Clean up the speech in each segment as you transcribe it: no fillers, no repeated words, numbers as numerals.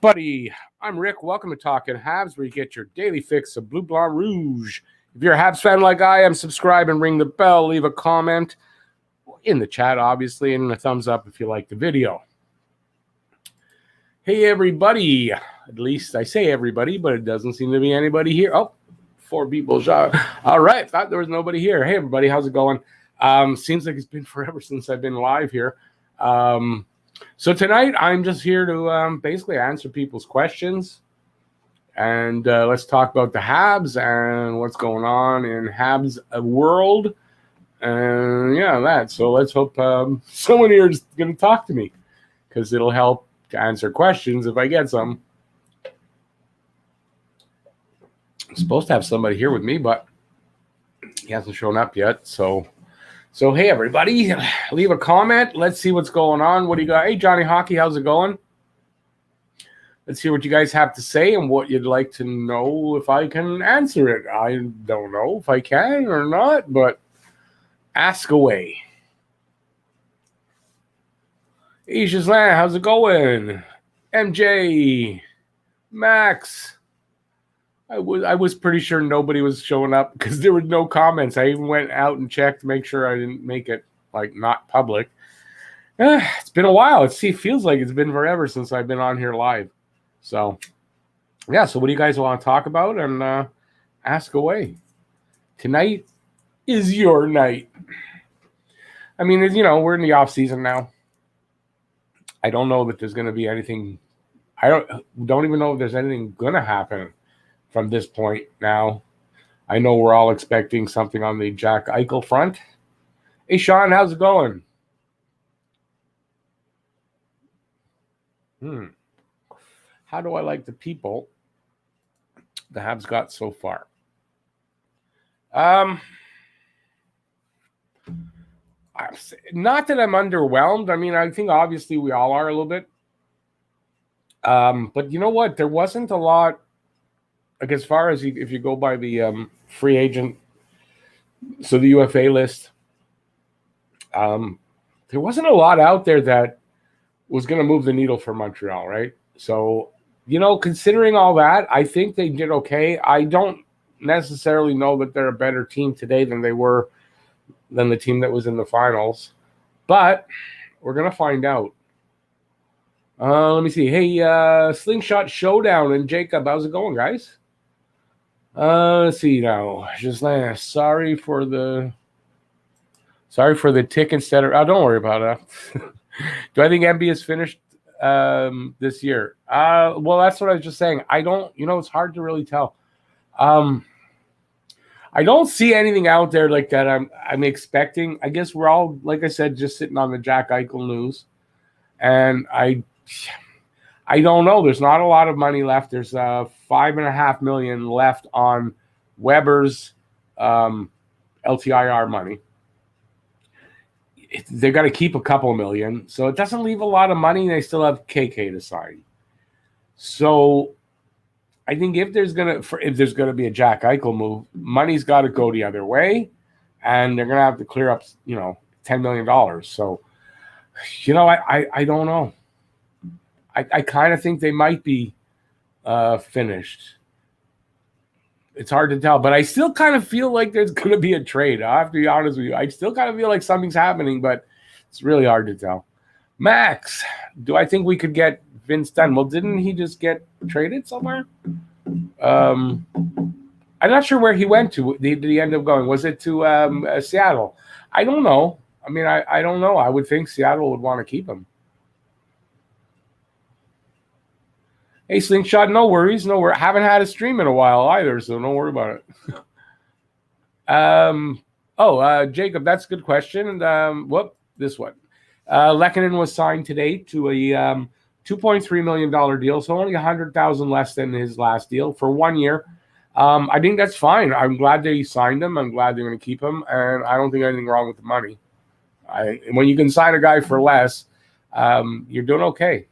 everybody? I'm Rick. Welcome to Talking Habs, where you get your daily fix of Bleu Blanc Rouge. If you're a Habs fan like I am, subscribe and ring the bell. Leave a comment in the chat, obviously, and a thumbs up if you like the video. Hey, everybody. At least I say everybody, but it doesn't seem to be anybody here. Oh, 4 people. All right. Thought there was nobody here. Hey, everybody. How's it going? Seems like it's been forever since I've been live here. So tonight, I'm just here to basically answer people's questions. And let's talk about the Habs and what's going on in Habs world. And yeah, that. So let's hope someone here is going to talk to me, because it'll help to answer questions if I get some. I'm supposed to have somebody here with me, but he hasn't shown up yet. So hey, everybody, leave a comment. Let's see what's going on. What do you got? Hey, Johnny Hockey, how's it going? Let's hear what you guys have to say and what you'd like to know if I can answer it. I don't know if I can or not, but ask away. Hey, Shazlan, how's it going? MJ, Max. I was pretty sure nobody was showing up because there were no comments. I even went out and checked to make sure I didn't make it like not public. It's been a while. It feels like it's been forever since I've been on here live. So, yeah. So what do you guys want to talk about? And ask away. Tonight is your night. I mean, you know, we're in the off season now. I don't know that there's going to be anything. I don't even know if there's anything going to happen from this point now. I know we're all expecting something on the Jack Eichel front. Hey, Sean, how's it going? How do I like the people the Habs got so far? Not that I'm underwhelmed. I mean, I think obviously we all are a little bit. But you know what? There wasn't a lot. Like as far as if you go by the free agent, so the UFA list, there wasn't a lot out there that was going to move the needle for Montreal, right? So, you know, considering all that, I think they did okay. I don't necessarily know that they're a better team today than they were than the team that was in the finals, but we're going to find out. Let me see. Hey, Slingshot Showdown and Jacob, how's it going, guys? Let's see now. Just sorry for the tick instead of. Oh, don't worry about that. Do I think MB is finished this year? Well, that's what I was just saying. I don't. You know, it's hard to really tell. I don't see anything out there like that. I'm expecting. I guess we're all, like I said, just sitting on the Jack Eichel news, and I don't know. There's not a lot of money left. There's $5.5 million left on Weber's LTIR money. They've got to keep a couple million, so it doesn't leave a lot of money. They still have KK to sign. So I think if there's gonna be a Jack Eichel move, money's got to go the other way, and they're gonna have to clear up, you know, $10 million. So, you know, I don't know. I kind of think they might be finished. It's hard to tell, but I still kind of feel like there's going to be a trade. I have to be honest with you. I still kind of feel like something's happening, but it's really hard to tell. Max, do I think we could get Vince Dunn? Well, didn't he just get traded somewhere? I'm not sure where he went to. Did he end up going? Was it to Seattle? I don't know. I mean, I don't know. I would think Seattle would want to keep him. Hey, Slingshot, no worries. No worries. Haven't had a stream in a while either, so don't worry about it. Jacob, that's a good question. And this one. Lehkonen was signed today to a $2.3 million deal, so only $100,000 less than his last deal for 1 year. I think that's fine. I'm glad they signed him. I'm glad they're going to keep him, and I don't think anything wrong with the money. When you can sign a guy for less, you're doing okay.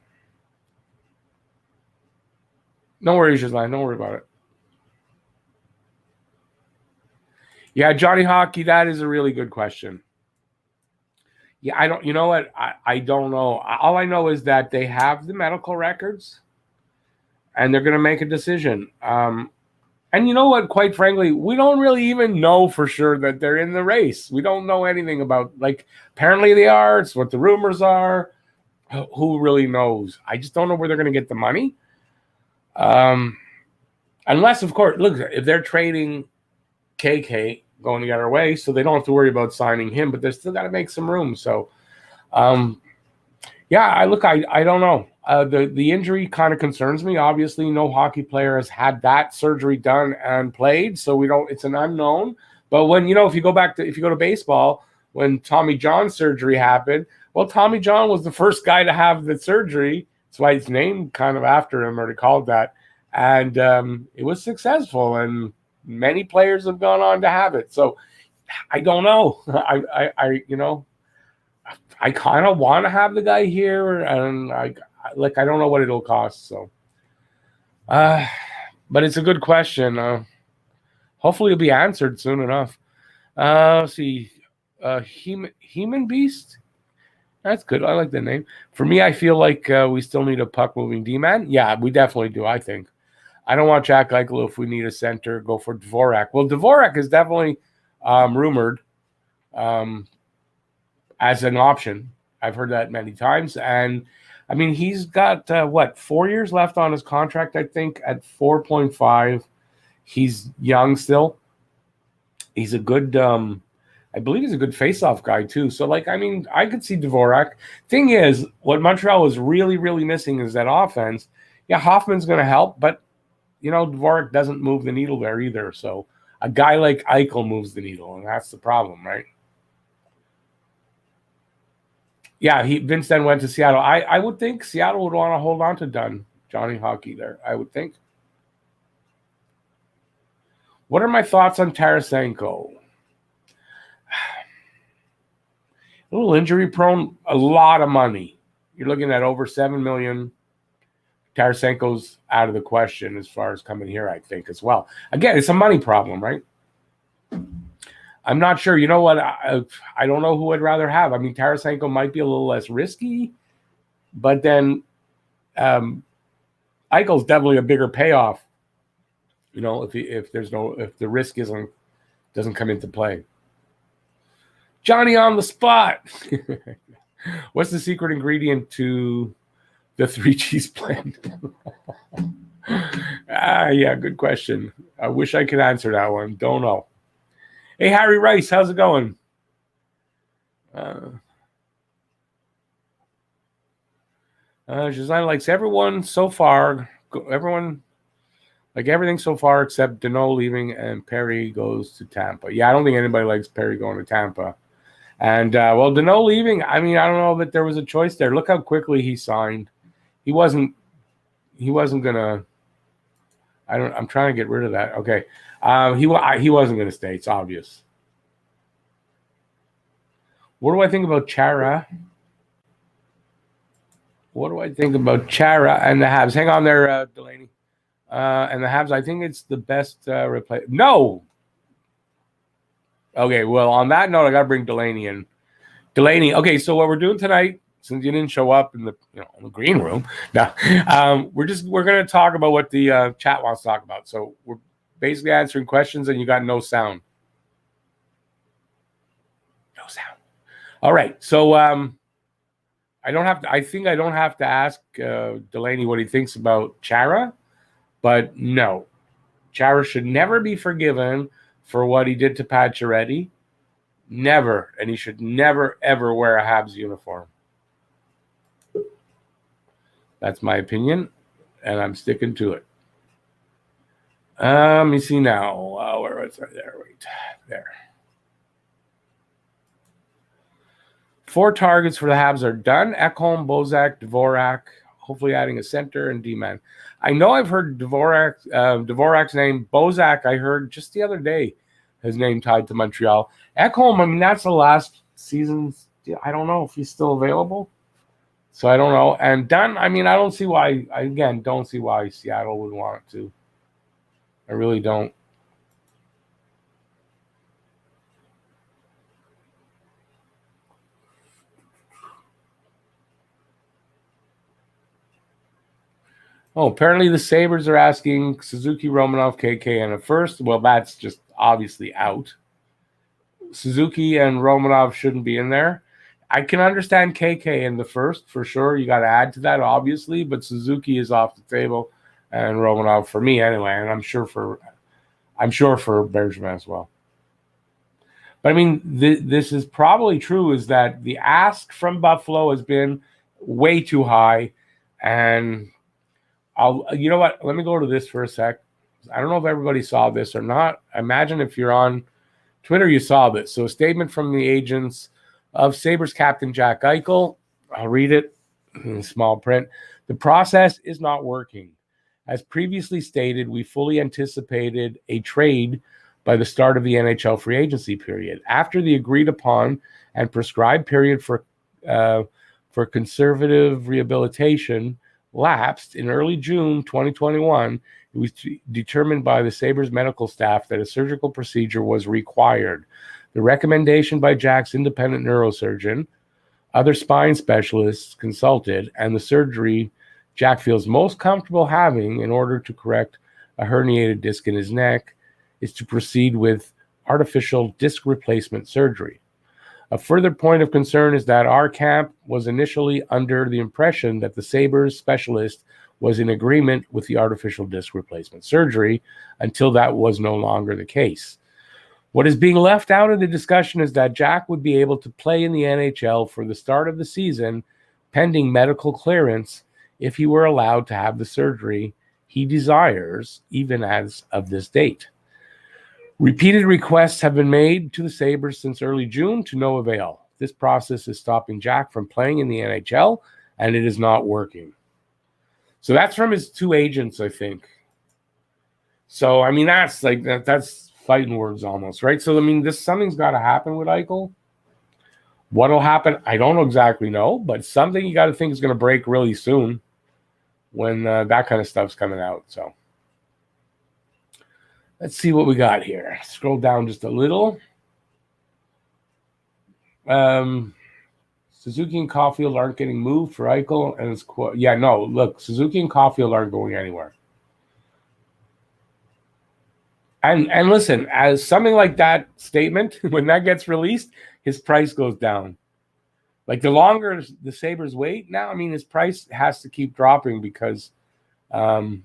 No worries, Gisline. Don't worry about it. Yeah, Johnny Hockey, that is a really good question. Yeah, you know what? I don't know. All I know is that they have the medical records. and they're going to make a decision. And you know what? Quite frankly, we don't really even know for sure that they're in the race. We don't know anything about, like, apparently they are. It's what the rumors are. Who really knows? I just don't know where they're going to get the money. Unless, of course, look, if they're trading KK going the other way, so they don't have to worry about signing him, but they're still got to make some room. So, yeah, I don't know. The injury kind of concerns me. Obviously, no hockey player has had that surgery done and played, so we don't. It's an unknown. But when if you go to baseball, when Tommy John surgery happened, well, Tommy John was the first guy to have the surgery. That's why it's named kind of after him, or they called that, and it was successful. And many players have gone on to have it. So I don't know. I kind of want to have the guy here, and I don't know what it'll cost. So, but it's a good question. Hopefully, it'll be answered soon enough. Let's see, Human Beast. That's good. I like the name. For me, I feel like we still need a puck moving D-man. Yeah, we definitely do. I think. I don't want Jack Eichel. If we need a center, go for Dvorak. Well, Dvorak is definitely rumored as an option. I've heard that many times. And, I mean, he's got, 4 years left on his contract, I think, at 4.5. He's young still. He's a good, I believe he's a good face-off guy, too. So, I could see Dvorak. Thing is, what Montreal was really, really missing is that offense. Yeah, Hoffman's going to help, but, Dvorak doesn't move the needle there either. So, a guy like Eichel moves the needle, and that's the problem, right? Yeah, Vince then went to Seattle. I would think Seattle would want to hold on to Johnny Hockey there, I would think. What are my thoughts on Tarasenko? A little injury prone, a lot of money. You're looking at over $7 million. Tarasenko's out of the question as far as coming here, I think, as well. Again, it's a money problem, right? I'm not sure. You know what? I don't know who I'd rather have. I mean, Tarasenko might be a little less risky, but then Eichel's definitely a bigger payoff. If the risk doesn't come into play. Johnny on the spot. What's the secret ingredient to the 3 cheese blend? Yeah, good question. I wish I could answer that one. Don't know. Hey, Harry Rice, how's it going? Giselle likes everyone so far. Everyone, like everything so far except Deneau leaving and Perry goes to Tampa. Yeah, I don't think anybody likes Perry going to Tampa. And, Deneau leaving, I mean, I don't know that there was a choice there. Look how quickly he signed. He wasn't going to – I'm trying to get rid of that. Okay. He wasn't going to stay. It's obvious. What do I think about Chara? What do I think about Chara and the Habs? Hang on there, Delaney. And the Habs, I think it's the best replay. No. Okay, well, on that note, I got to bring Delaney in. Delaney, okay, so what we're doing tonight, since you didn't show up in the in the green room, now we're going to talk about what the chat wants to talk about. So we're basically answering questions, and you got no sound. No sound. All right, so I think I don't have to ask Delaney what he thinks about Chara, but no, Chara should never be forgiven for what he did to Pacioretty. Never, and he should never ever wear a Habs uniform. That's my opinion, and I'm sticking to it. Let me see now. Where was I? There, wait, there. 4 targets for the Habs are done. Ekholm, Bozak, Dvorak, hopefully adding a center and D-man. I know I've heard Dvorak's name. Bozak, I heard just the other day, his name tied to Montreal. Ekholm, I mean, that's the last season. I don't know if he's still available. So I don't know. And Dunn, I mean, I don't see why Seattle would want to. I really don't. Oh, apparently the Sabres are asking Suzuki, Romanov, KK, and a first. Well, that's just obviously out. Suzuki and Romanov shouldn't be in there. I can understand KK in the first for sure. You got to add to that, obviously, but Suzuki is off the table, and Romanov for me anyway, and I'm sure for Bergevin as well. But I mean, this is probably true. Is that the ask from Buffalo has been way too high, and you know what? Let me go to this for a sec. I don't know if everybody saw this or not. I imagine if you're on Twitter, you saw this. So a statement from the agents of Sabres captain Jack Eichel. I'll read it in small print. The process is not working. As previously stated, we fully anticipated a trade by the start of the NHL free agency period. After the agreed upon and prescribed period for conservative rehabilitation lapsed in early June 2021, it was determined by the Sabres medical staff that a surgical procedure was required. The recommendation by Jack's independent neurosurgeon, other spine specialists consulted, and the surgery Jack feels most comfortable having in order to correct a herniated disc in his neck is to proceed with artificial disc replacement surgery. A further point of concern is that our camp was initially under the impression that the Sabres specialist was in agreement with the artificial disc replacement surgery until that was no longer the case. What is being left out of the discussion is that Jack would be able to play in the NHL for the start of the season, pending medical clearance, if he were allowed to have the surgery he desires, even as of this date. Repeated requests have been made to the Sabres since early June to no avail. This process is stopping Jack from playing in the NHL, and it is not working. So that's from his two agents, I think. So, I mean, that's fighting words almost, right? So, I mean, something's got to happen with Eichel. What'll happen? I don't exactly know, but something you got to think is going to break really soon when that kind of stuff's coming out. So let's see what we got here. Scroll down just a little. Suzuki and Caulfield aren't getting moved for Eichel, and it's look, Suzuki and Caulfield aren't going anywhere. And listen, as something like that statement, when that gets released, his price goes down. Like the longer the Sabres wait now, I mean, his price has to keep dropping because, because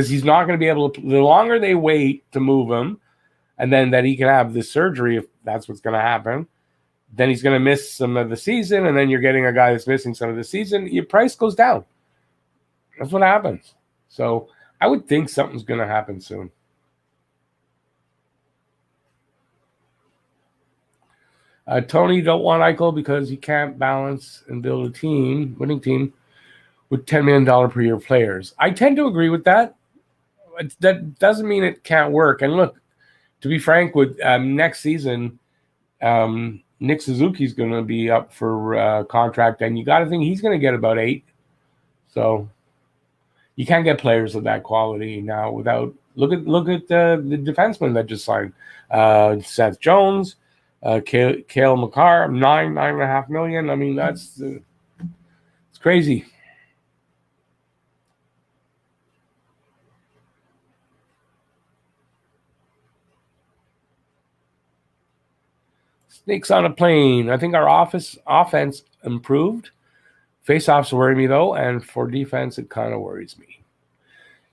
he's not going to be able to. The longer they wait to move him, and then that he can have this surgery, if that's what's going to happen, then he's going to miss some of the season, and then you're getting a guy that's missing some of the season. Your price goes down. That's what happens. So I would think something's going to happen soon. Tony don't want Eichel because he can't balance and build a winning team, with $10 million per year players. I tend to agree with that. That doesn't mean it can't work. And look, to be frank, with next season, Nick Suzuki's going to be up for contract, and you got to think he's going to get about 8. So you can't get players of that quality now without look at the defenseman that just signed, Seth Jones, Cale Makar, $9.5 million. I mean, it's crazy. Snakes on a plane. I think our offense improved. Faceoffs worry me though, and for defense, it kind of worries me.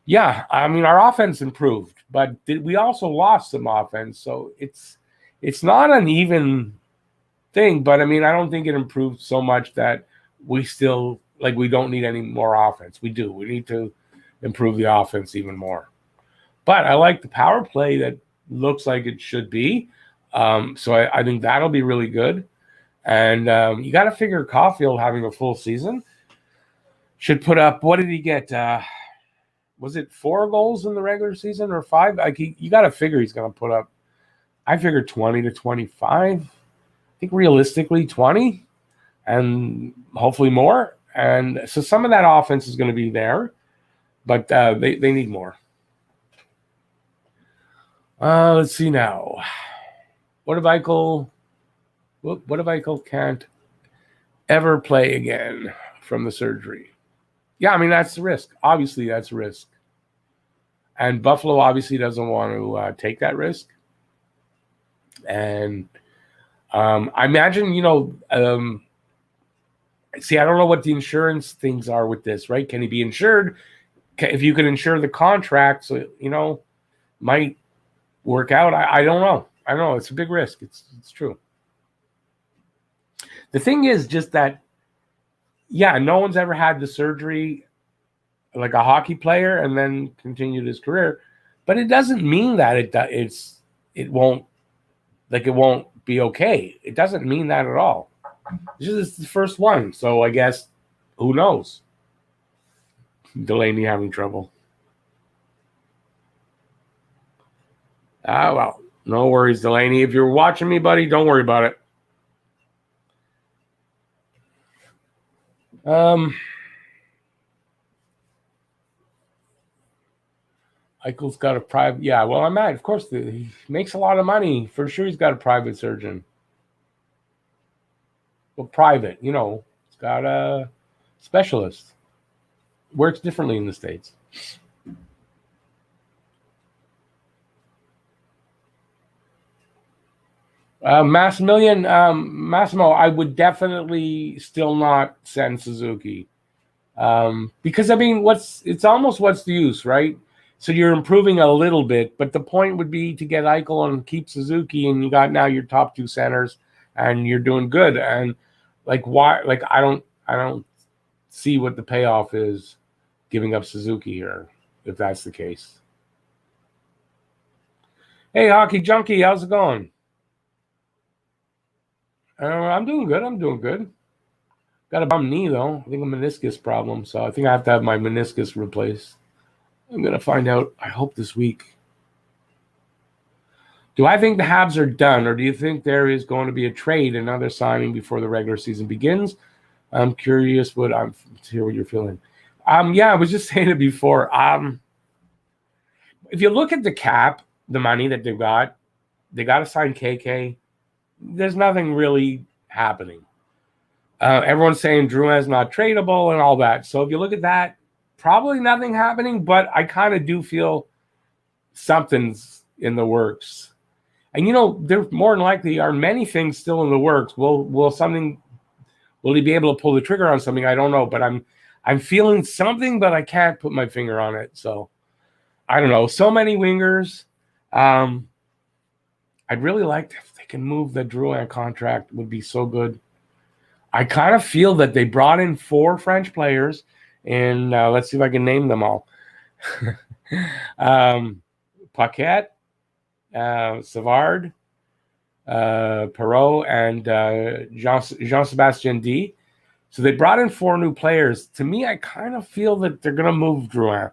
Yeah, I mean our offense improved, but we also lost some offense, so it's not an even thing. But I mean, I don't think it improved so much that we still we don't need any more offense. We do. We need to improve the offense even more. But I like the power play that looks like it should be. So I think that'll be really good. And you got to figure Caulfield having a full season should put up, what did he get? Was it 4 goals in the regular season or 5? You got to figure he's going to put up, I figure 20 to 25. I think realistically 20 and hopefully more. And so some of that offense is going to be there, but they need more. Let's see now. What if Eichel can't ever play again from the surgery? Yeah, I mean, that's the risk. Obviously, that's a risk. And Buffalo obviously doesn't want to take that risk. And I imagine, see, I don't know what the insurance things are with this, right? Can he be insured? If you can insure the contract, so, might work out. I don't know. I don't know. It's a big risk. It's true. The thing is just that, yeah, no one's ever had the surgery like a hockey player and then continued his career, but it doesn't mean that it won't be okay. It doesn't mean that at all. This is the first one, so I guess who knows? Delaney having trouble. Well, no worries, Delaney. If you're watching me, buddy, don't worry about it. Eichel's got a private. Yeah, well, I'm at. Of course, he makes a lot of money. For sure, he's got a private surgeon. Well, private, he's got a specialist. Works differently in the States. Massimo, I would definitely still not send Suzuki. Because, I mean, it's almost what's the use, right? So you're improving a little bit, but the point would be to get Eichel and keep Suzuki, and you got now your top two centers, and you're doing good. And why? I don't see what the payoff is giving up Suzuki here, if that's the case. Hey, Hockey Junkie, how's it going? I'm doing good. Got a bum knee, though. I think a meniscus problem, so I think I have to have my meniscus replaced. I'm going to find out, I hope, this week. Do I think the Habs are done, or do you think there is going to be a trade, another signing before the regular season begins? I'm curious to hear what you're feeling. Yeah, I was just saying it before. If you look at the cap, the money that they got to sign KK. There's nothing really happening. Everyone's saying Drouin is not tradable and all that. So if you look at that, probably nothing happening, but I kind of do feel something's in the works. And, there more than likely are many things still in the works. Will he be able to pull the trigger on something? I don't know, but I'm feeling something, but I can't put my finger on it. So I don't know. So many wingers. I'd really like if they can move the Drouin contract. Would be so good. I kind of feel that they brought in 4 French players, and let's see if I can name them all. Paquette, Savard, Perreault, and Jean-Sebastien D. So they brought in 4 new players. To me, I kind of feel that they're going to move Drouin.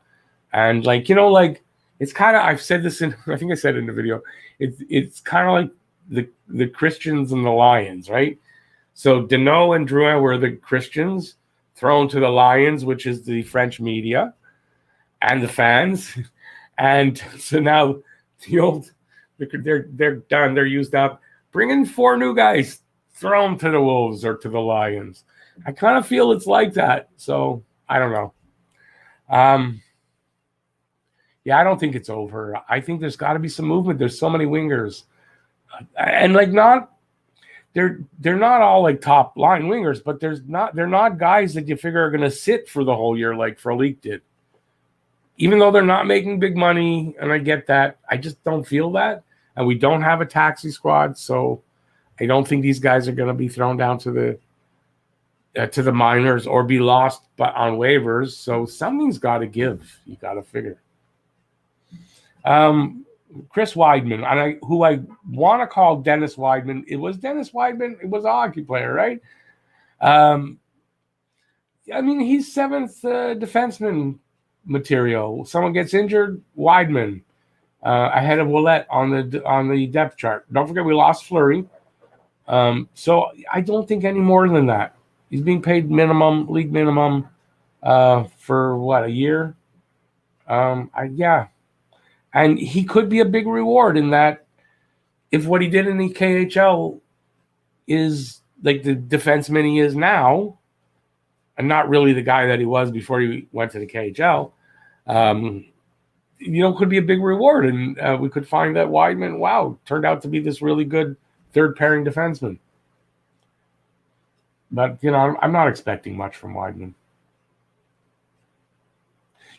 And, it's kind of, I've said this I think I said it in the video, it's kind of like the Christians and the Lions, right? So Deneau and Drouin were the Christians thrown to the Lions, which is the French media and the fans. And so now they're done. They're used up. Bring in 4 new guys, throw them to the Wolves or to the Lions. I kind of feel it's like that. So I don't know. Yeah, I don't think it's over. I think there's got to be some movement. There's so many wingers, and they're not all top line wingers, but they're not guys that you figure are going to sit for the whole year like Frolic did. Even though they're not making big money, and I get that, I just don't feel that. And we don't have a taxi squad, so I don't think these guys are going to be thrown down to the minors or be lost on waivers. So something's got to give. You got to figure. Chris Weidman, who I want to call Dennis Weidman. It was Dennis Weidman. It was a hockey player, right? I mean, he's 7th defenseman material. Someone gets injured, Weidman ahead of Ouellet on the depth chart. Don't forget we lost Fleury. So I don't think any more than that. He's being paid league minimum, for what, a year? Yeah. And he could be a big reward in that if what he did in the KHL is like the defenseman he is now, and not really the guy that he was before he went to the KHL, could be a big reward. And we could find that Wideman, turned out to be this really good third pairing defenseman. But, I'm not expecting much from Wideman.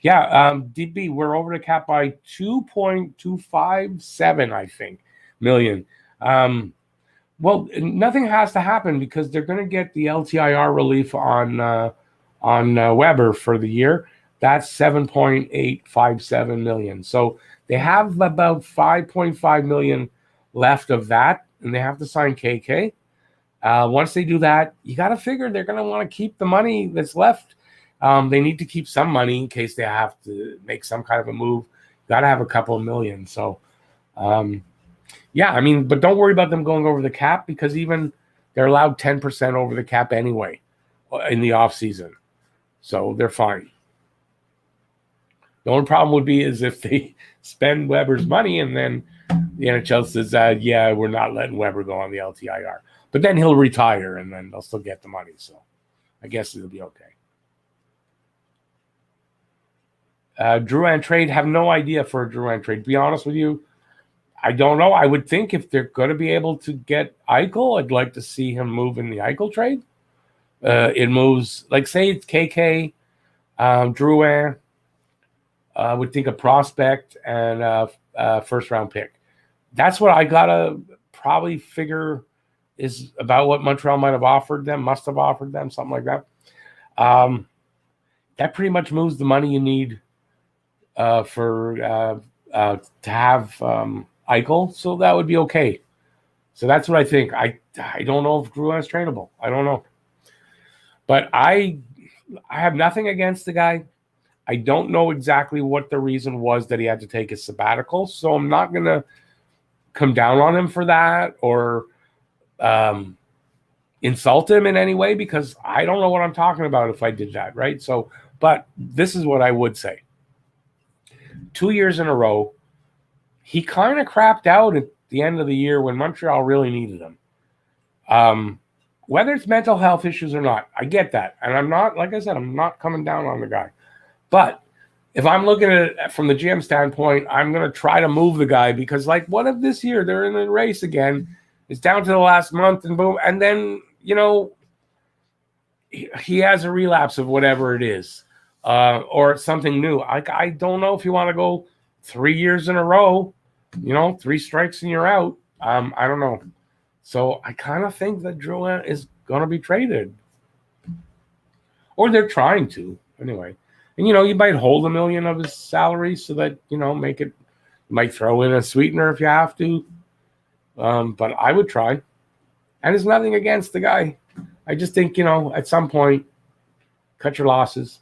Yeah, DB, we're over the cap by 2.257, I think, million. Well, nothing has to happen because they're going to get the LTIR relief on Weber for the year. That's 7.857 million. So they have about 5.5 million left of that, and they have to sign KK. Once they do that, you got to figure they're going to want to keep the money that's left. They need to keep some money in case they have to make some kind of a move. Got to have a couple of million. So, but don't worry about them going over the cap because even they're allowed 10% over the cap anyway in the offseason. So they're fine. The only problem would be is if they spend Weber's money and then the NHL says, we're not letting Weber go on the LTIR. But then he'll retire and then they'll still get the money. So I guess it'll be okay. Drouin trade, have no idea for a Drouin trade. To be honest with you, I don't know. I would think if they're going to be able to get Eichel, I'd like to see him move in the Eichel trade. It moves, like say it's KK, Drouin, would think a prospect and a first-round pick. That's what I got to probably figure is about what Montreal must have offered them, something like that. That pretty much moves the money you need to have Eichel, so that would be okay. So that's what I think. I don't know if Drouin is tradable. I don't know. But I have nothing against the guy. I don't know exactly what the reason was that he had to take a sabbatical, so I'm not going to come down on him for that or insult him in any way because I don't know what I'm talking about if I did that, right? So, but this is what I would say. 2 years in a row, he kind of crapped out at the end of the year when Montreal really needed him. Whether it's mental health issues or not, I get that. And I'm not, like I said, I'm not coming down on the guy. But if I'm looking at it from the GM standpoint, I'm going to try to move the guy because, like, what if this year they're in the race again? It's down to the last month and boom. And then, he has a relapse of whatever it is or something new. I don't know if you want to go 3 years in a row, 3 strikes and you're out. I don't know. So I kind of think that Drouin is going to be traded. Or they're trying to, anyway. And, you might hold $1 million of his salary so that, make it, you might throw in a sweetener if you have to. But I would try. And there's nothing against the guy. I just think, at some point, cut your losses.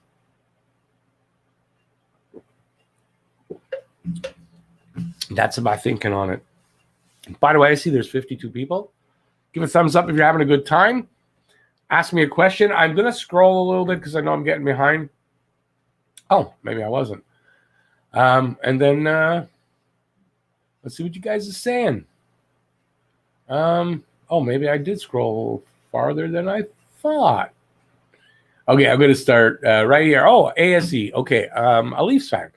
That's my thinking on it. By the way, I see there's 52 people. Give a thumbs up if you're having a good time. Ask me a question. I'm going to scroll a little bit because I know I'm getting behind. Oh, maybe I wasn't. And then let's see what you guys are saying. Maybe I did scroll farther than I thought. Okay, I'm going to start right here. Oh, ASE. Okay, a Leafs fan.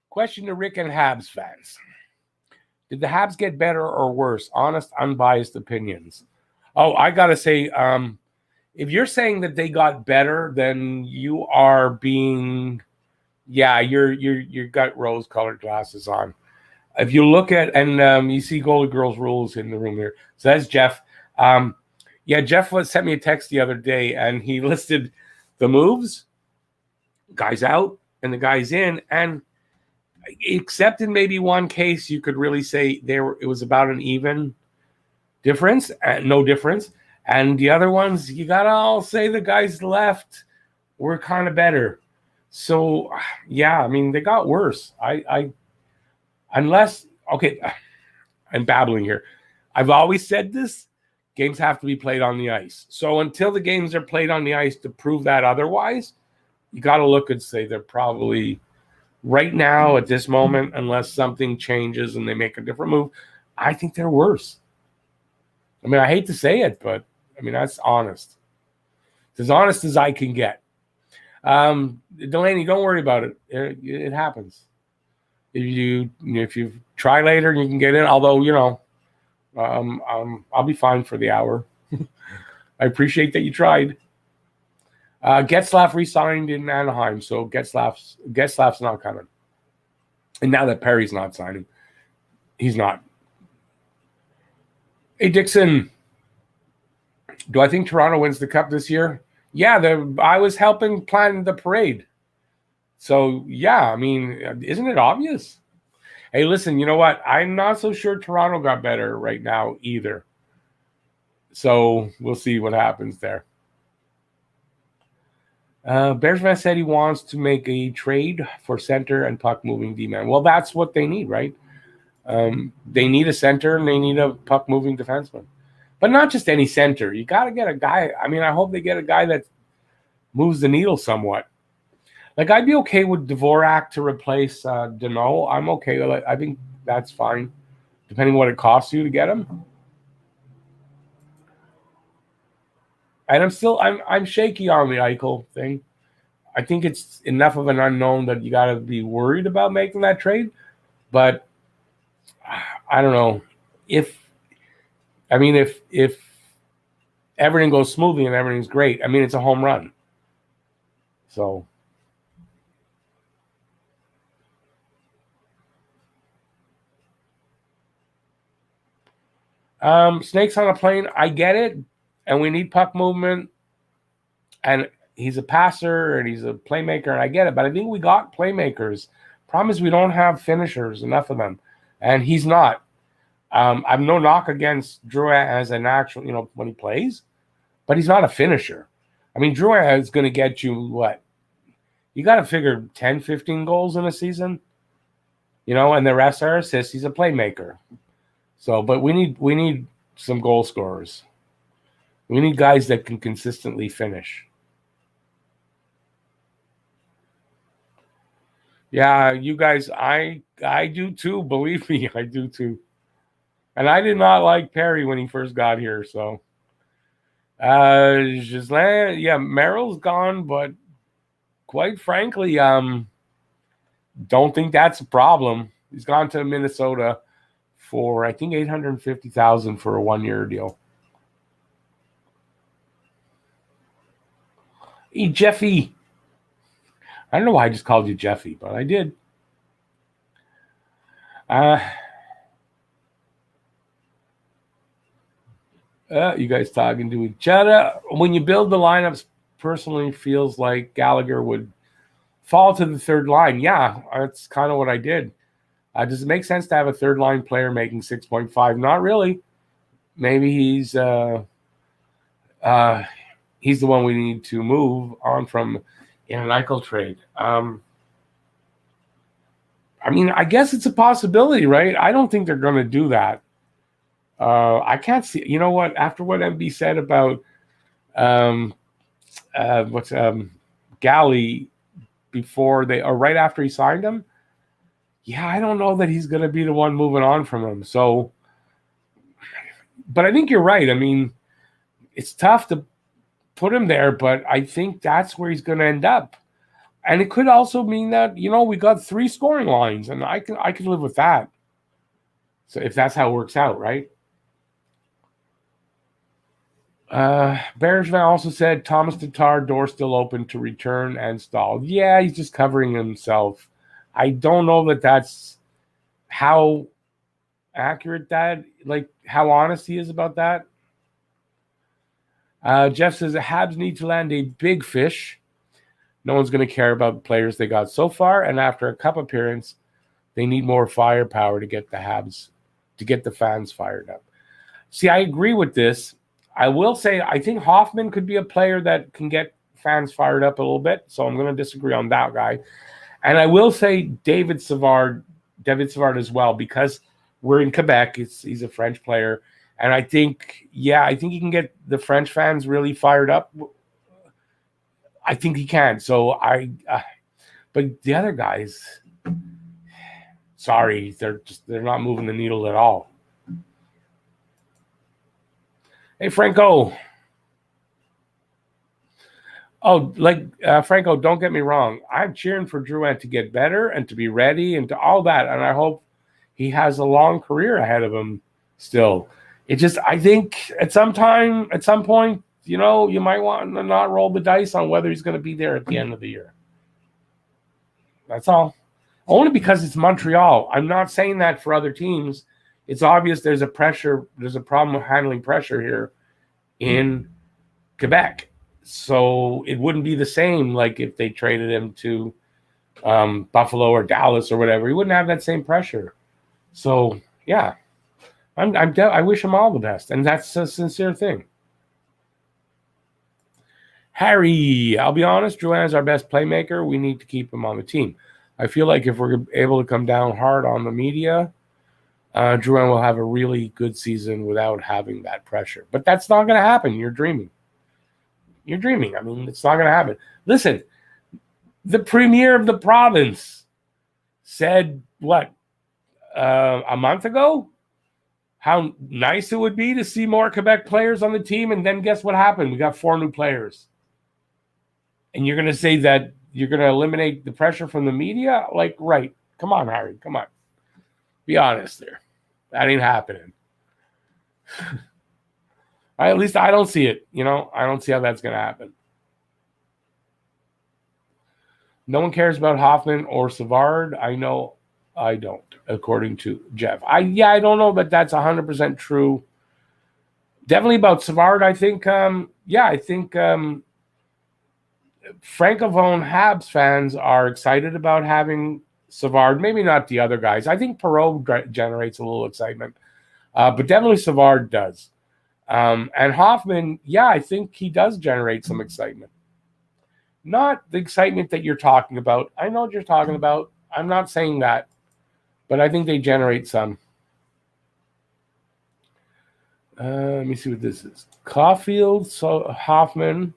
Question to Rick and Habs fans. Did the Habs get better or worse? Honest, unbiased opinions. Oh, I got to say, if you're saying that they got better, then you are being, you got rose-colored glasses on. If you look at, and you see Golden Girls rules in the room here. So that's Jeff. Jeff sent me a text the other day, and he listed the moves, guys out, and the guys in, and except in maybe one case, you could really say it was about an even difference, no difference. And the other ones, you got to all say the guys left were kind of better. So, they got worse. I'm babbling here. I've always said this, games have to be played on the ice. So until the games are played on the ice to prove that otherwise, you got to look and say they're probably right now at this moment, unless something changes and they make a different move, I think they're worse. I hate to say it, but that's honest. It's as honest as I can get. Delaney, don't worry about it. It happens. If you try later, you can get in. Although, I'll be fine for the hour. I appreciate that you tried. Getzlaf re-signed in Anaheim, so Getzlaf's not coming. And now that Perry's not signing, he's not. Hey, Dixon, do I think Toronto wins the Cup this year? Yeah, I was helping plan the parade. So, yeah, I mean, isn't it obvious? Hey, listen, you know what? I'm not so sure Toronto got better right now either. So we'll see what happens there. Bearsman said he wants to make a trade for center and puck-moving D-man. Well, that's what they need, right? They need a center and they need a puck-moving defenseman. But not just any center. You got to get a guy. I mean, I hope they get a guy that moves the needle somewhat. Like, I'd be okay with Dvorak to replace Deneau. I'm okay with it. I think that's fine, depending what it costs you to get him. And I'm shaky on the Eichel thing. I think it's enough of an unknown that you got to be worried about making that trade. But I don't know if everything goes smoothly and everything's great. I mean, it's a home run. So. Snakes on a plane. I get it. And we need puck movement. And he's a passer and he's a playmaker. And I get it. But I think we got playmakers. Problem is we don't have finishers, enough of them. And he's not. I've no knock against Drouin as an actual, when he plays. But he's not a finisher. I mean, Drouin is going to get you what? You got to figure 10, 15 goals in a season. And the rest are assists. He's a playmaker. So, but we need some goal scorers. We need guys that can consistently finish. Yeah, you guys, I do too. Believe me, I do too. And I did not like Perry when he first got here. So, Ghislain, yeah, Merrill's gone, but quite frankly, don't think that's a problem. He's gone to Minnesota for, I think, $850,000 for a 1-year deal. Hey, Jeffy. I don't know why I just called you Jeffy, but I did. You guys talking to each other. When you build the lineups, personally feels like Gallagher would fall to the third line. Yeah, that's kind of what I did. Does it make sense to have a third-line player making 6.5? Not really. Maybe he's the one we need to move on from in an Eichel trade. I mean, I guess it's a possibility, right? I don't think they're going to do that. I can't see. You know what? After what MB said about Galley before right after he signed him. Yeah, I don't know that he's going to be the one moving on from him. So, but I think you're right. I mean, it's tough to put him there, but I think that's where he's going to end up. And it could also mean that, we got 3 scoring lines, and I can live with that. So if that's how it works out, right? Bergevin also said Thomas Tatar door still open to return and stall. Yeah, he's just covering himself. I don't know that that's how accurate how honest he is about that. Jeff says the Habs need to land a big fish. No one's going to care about the players they got so far. And after a cup appearance, they need more firepower to get the Habs, to get the fans fired up. See, I agree with this. I will say I think Hoffman could be a player that can get fans fired up a little bit. So I'm going to disagree on that guy. And I will say David Savard as well, because we're in Quebec. He's a French player. And I think he can get the French fans really fired up. I think he can. So but the other guys, sorry, they're not moving the needle at all. Hey, Franco. Oh, like Franco, don't get me wrong. I'm cheering for Drouin to get better and to be ready and to all that. And I hope he has a long career ahead of him still. It just, I think at some point, you might want to not roll the dice on whether he's going to be there at the end of the year. That's all. Only because it's Montreal. I'm not saying that for other teams. It's obvious there's a problem with handling pressure here in Quebec. So it wouldn't be the same like if they traded him to Buffalo or Dallas or whatever. He wouldn't have that same pressure. So yeah, I wish him all the best, and that's a sincere thing. Harry, I'll be honest, Drouin is our best playmaker. We need to keep him on the team. I feel like if we're able to come down hard on the media, Drouin will have a really good season without having that pressure. But that's not going to happen. You're dreaming. I mean, it's not going to happen. Listen, the premier of the province said, what, a month ago? How nice it would be to see more Quebec players on the team. And then guess what happened? We got 4 new players. And you're going to say that you're going to eliminate the pressure from the media? Like, right. Come on, Harry. Come on. Be honest there. That ain't happening. At least I don't see it. I don't see how that's going to happen. No one cares about Hoffman or Savard. I know I don't, according to Jeff. I don't know, but that's 100% true. Definitely about Savard, I think, I think Francophone Habs fans are excited about having Savard. Maybe not the other guys. I think Perreault generates a little excitement, but definitely Savard does. And Hoffman, I think he does generate some excitement. Not the excitement that you're talking about. I know what you're talking about. I'm not saying that, but I think they generate some. Let me see what this is. Caulfield, Hoffman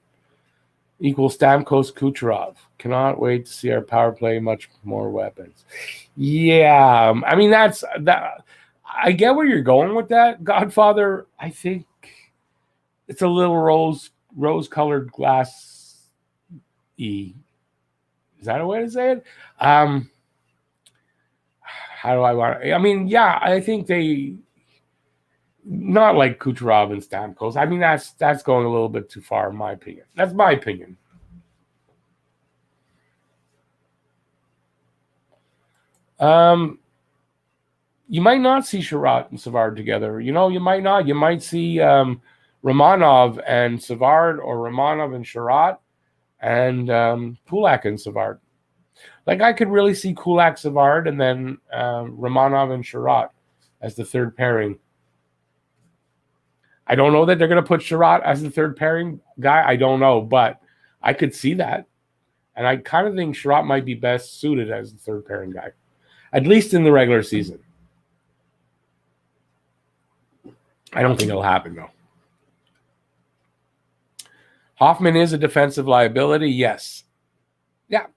equals Stamkos, Kucherov. Cannot wait to see our power play much more weapons. Yeah, I mean that's that. I get where you're going with that, Godfather. I think it's a little rose-colored glass. Is that a way to say it? How do I want to? I mean, I think they not like Kucherov and Stamkos. I mean, that's going a little bit too far, in my opinion. That's my opinion. You might not see Sherratt and Savard together. You might not. You might see Romanov and Savard, or Romanov and Sherratt, and Kulak and Savard. Like, I could really see Kulak, Savard, and then Romanov and Sherratt as the third pairing. I don't know that they're going to put Sherratt as the third pairing guy. I don't know, but I could see that. And I kind of think Sherratt might be best suited as the third pairing guy, at least in the regular season. I don't think it'll happen, though. Hoffman is a defensive liability, yes. Yeah.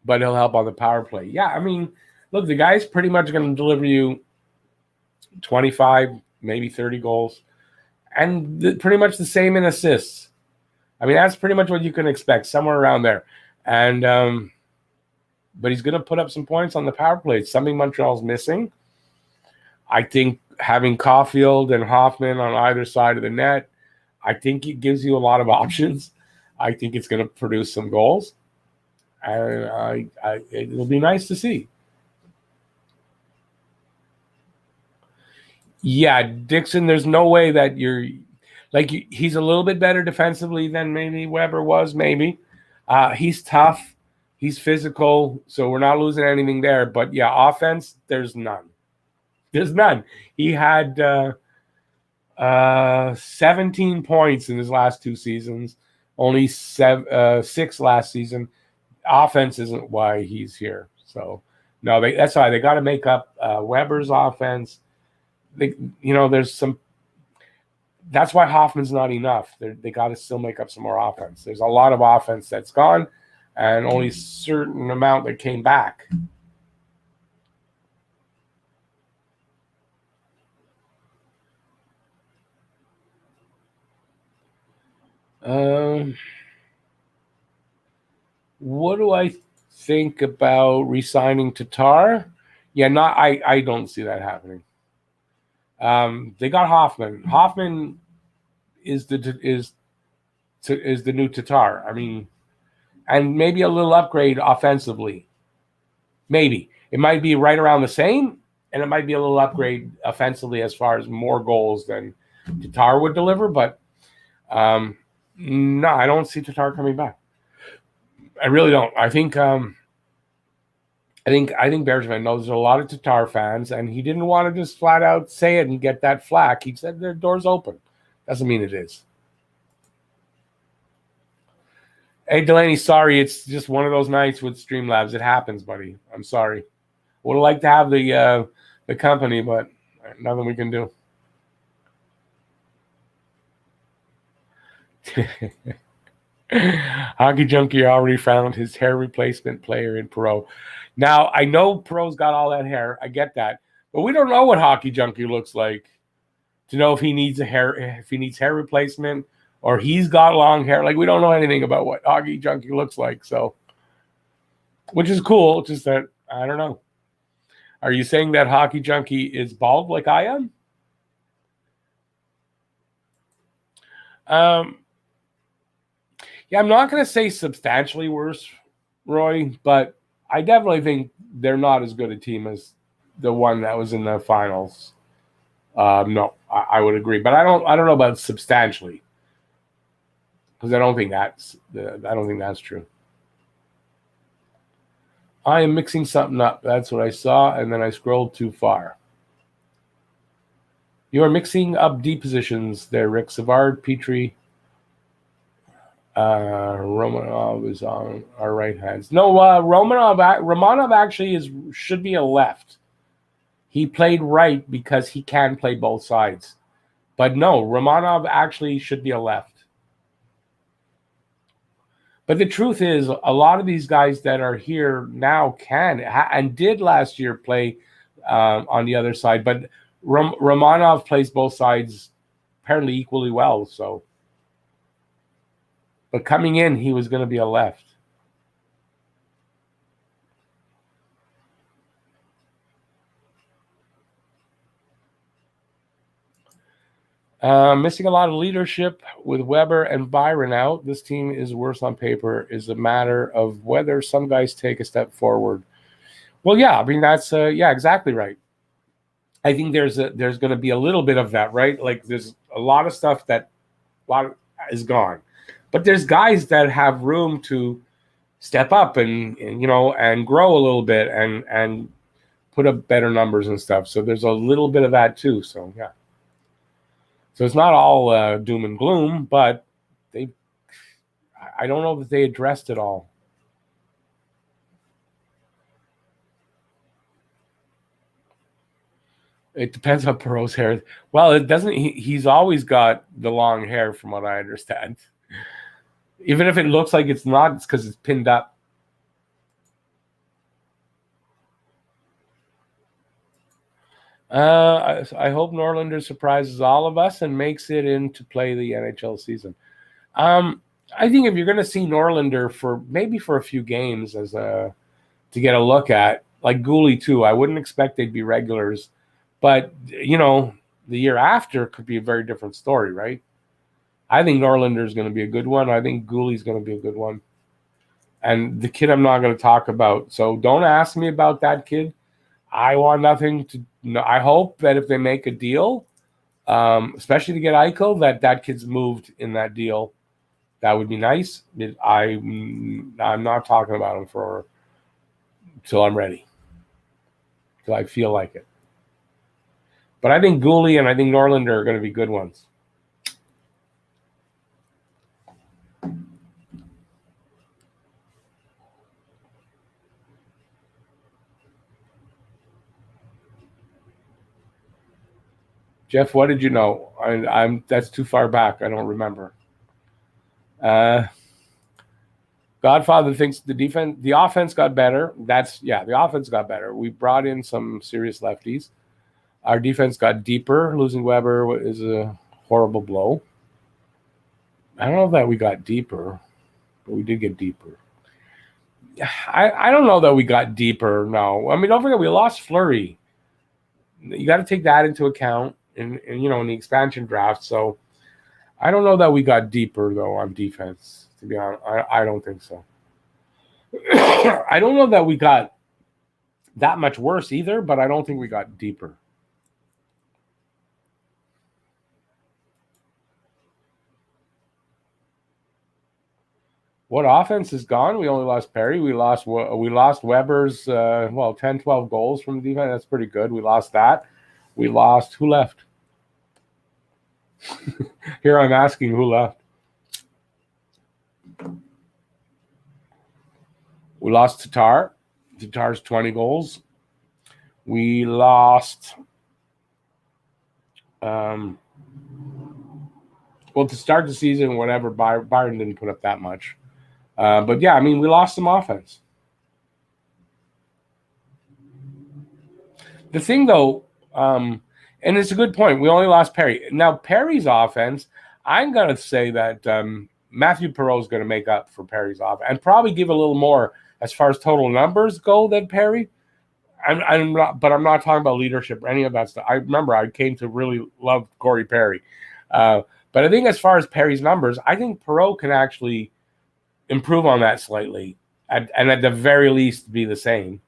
But he'll help on the power play. Yeah, I mean, look, the guy's pretty much going to deliver you 25, maybe 30 goals, and pretty much the same in assists. I mean, that's pretty much what you can expect, somewhere around there. And but he's going to put up some points on the power play. It's something Montreal's missing. I think having Caulfield and Hoffman on either side of the net, I think it gives you a lot of options. I think it's going to produce some goals. And it'll be nice to see. Yeah, Dixon, there's no way that he's a little bit better defensively than maybe Weber was, maybe. He's tough. He's physical, so we're not losing anything there. But, offense, there's none. There's none. He had 17 points in his last 2 seasons, only 6 last season. Offense isn't why he's here. So, no, that's why they got to make up Weber's offense. There's some. That's why Hoffman's not enough. They got to still make up some more offense. There's a lot of offense that's gone, and only a certain amount that came back. What do I think about re-signing Tatar? Yeah, I don't see that happening. They got Hoffman. Hoffman is the new Tatar. I mean, and maybe a little upgrade offensively. Maybe it might be right around the same, and it might be a little upgrade offensively as far as more goals than Tatar would deliver. But no, I don't see Tatar coming back. I really don't. I think Bergevin knows there's a lot of Tatar fans, and he didn't want to just flat out say it and get that flack. He said their door's open. Doesn't mean it is. Hey, Delaney, sorry. It's just one of those nights with Streamlabs. It happens, buddy. I'm sorry. Would have liked to have the company, but nothing we can do. Hockey Junkie already found his hair replacement player in Perot. Now, I know Perot's got all that hair. I get that. But we don't know what Hockey Junkie looks like to know if he needs hair replacement or he's got long hair. Like, we don't know anything about what Hockey Junkie looks like. So, which is cool. Just that, I don't know. Are you saying that Hockey Junkie is bald like I am? Yeah, I'm not going to say substantially worse, Roy, but I definitely think they're not as good a team as the one that was in the finals. No, I would agree, but I don't know about substantially because I don't think that's true. I am mixing something up. That's what I saw, and then I scrolled too far. You are mixing up D positions there, Rick. Savard, Petrie, Romanov is on our right hands. No, Romanov actually should be a left. He played right because he can play both sides. But no, Romanov actually should be a left. But the truth is, a lot of these guys that are here now can and did last year play on the other side. But Romanov plays both sides apparently equally well. So, but coming in, he was going to be a left. Missing a lot of leadership with Weber and Byron out. This team is worse on paper. Is a matter of whether some guys take a step forward. Well, yeah, I mean that's exactly right. I think there's going to be a little bit of that, right? Like there's a lot of stuff is gone, but there's guys that have room to step up and grow a little bit and put up better numbers and stuff. So there's a little bit of that too. So yeah. So it's not all doom and gloom, but I don't know that they addressed it all. It depends on Perot's hair. Well, it doesn't. He's always got the long hair, from what I understand. Even if it looks like it's not, it's because it's pinned up. I hope Norlinder surprises all of us and makes it in to play the NHL season. I think if you're going to see Norlinder for a few games to get a look at, like Gooley too, I wouldn't expect they'd be regulars, but the year after could be a very different story, right? I think Norlinder is going to be a good one. I think Gooley's going to be a good one, and the kid I'm not going to talk about. So don't ask me about that kid. I want nothing to. I hope that if they make a deal, especially to get Eichel, that kid's moved in that deal. That would be nice. I'm not talking about him till I'm ready, till I feel like it. But I think Gooley and I think Norlinder are going to be good ones. Jeff, what did you know? I'm that's too far back. I don't remember. Godfather thinks the offense got better. The offense got better. We brought in some serious lefties. Our defense got deeper. Losing Weber is a horrible blow. I don't know that we got deeper, but we did get deeper. I don't know that we got deeper. No, I mean, don't forget we lost Fleury. You got to take that into account in the expansion draft. So I don't know that we got deeper though on defense. To be honest, I don't think so. I don't know that we got that much worse either, but I don't think we got deeper. What offense is gone? We only lost Perry. We lost Weber's 10, 12 goals from the defense. That's pretty good. We lost that. We lost who left? Here I'm asking who left. We lost Tatar. Tatar's 20 goals. We lost to start the season, whatever, Byron didn't put up that much. But yeah, I mean, we lost some offense. The thing, though, and it's a good point, we only lost Perry. Now, Perry's offense, I'm going to say that Matthew Perreault is going to make up for Perry's offense and probably give a little more as far as total numbers go than Perry. I'm not talking about leadership or any of that stuff. I remember I came to really love Corey Perry. But I think as far as Perry's numbers, I think Perreault can actually improve on that slightly and at the very least be the same.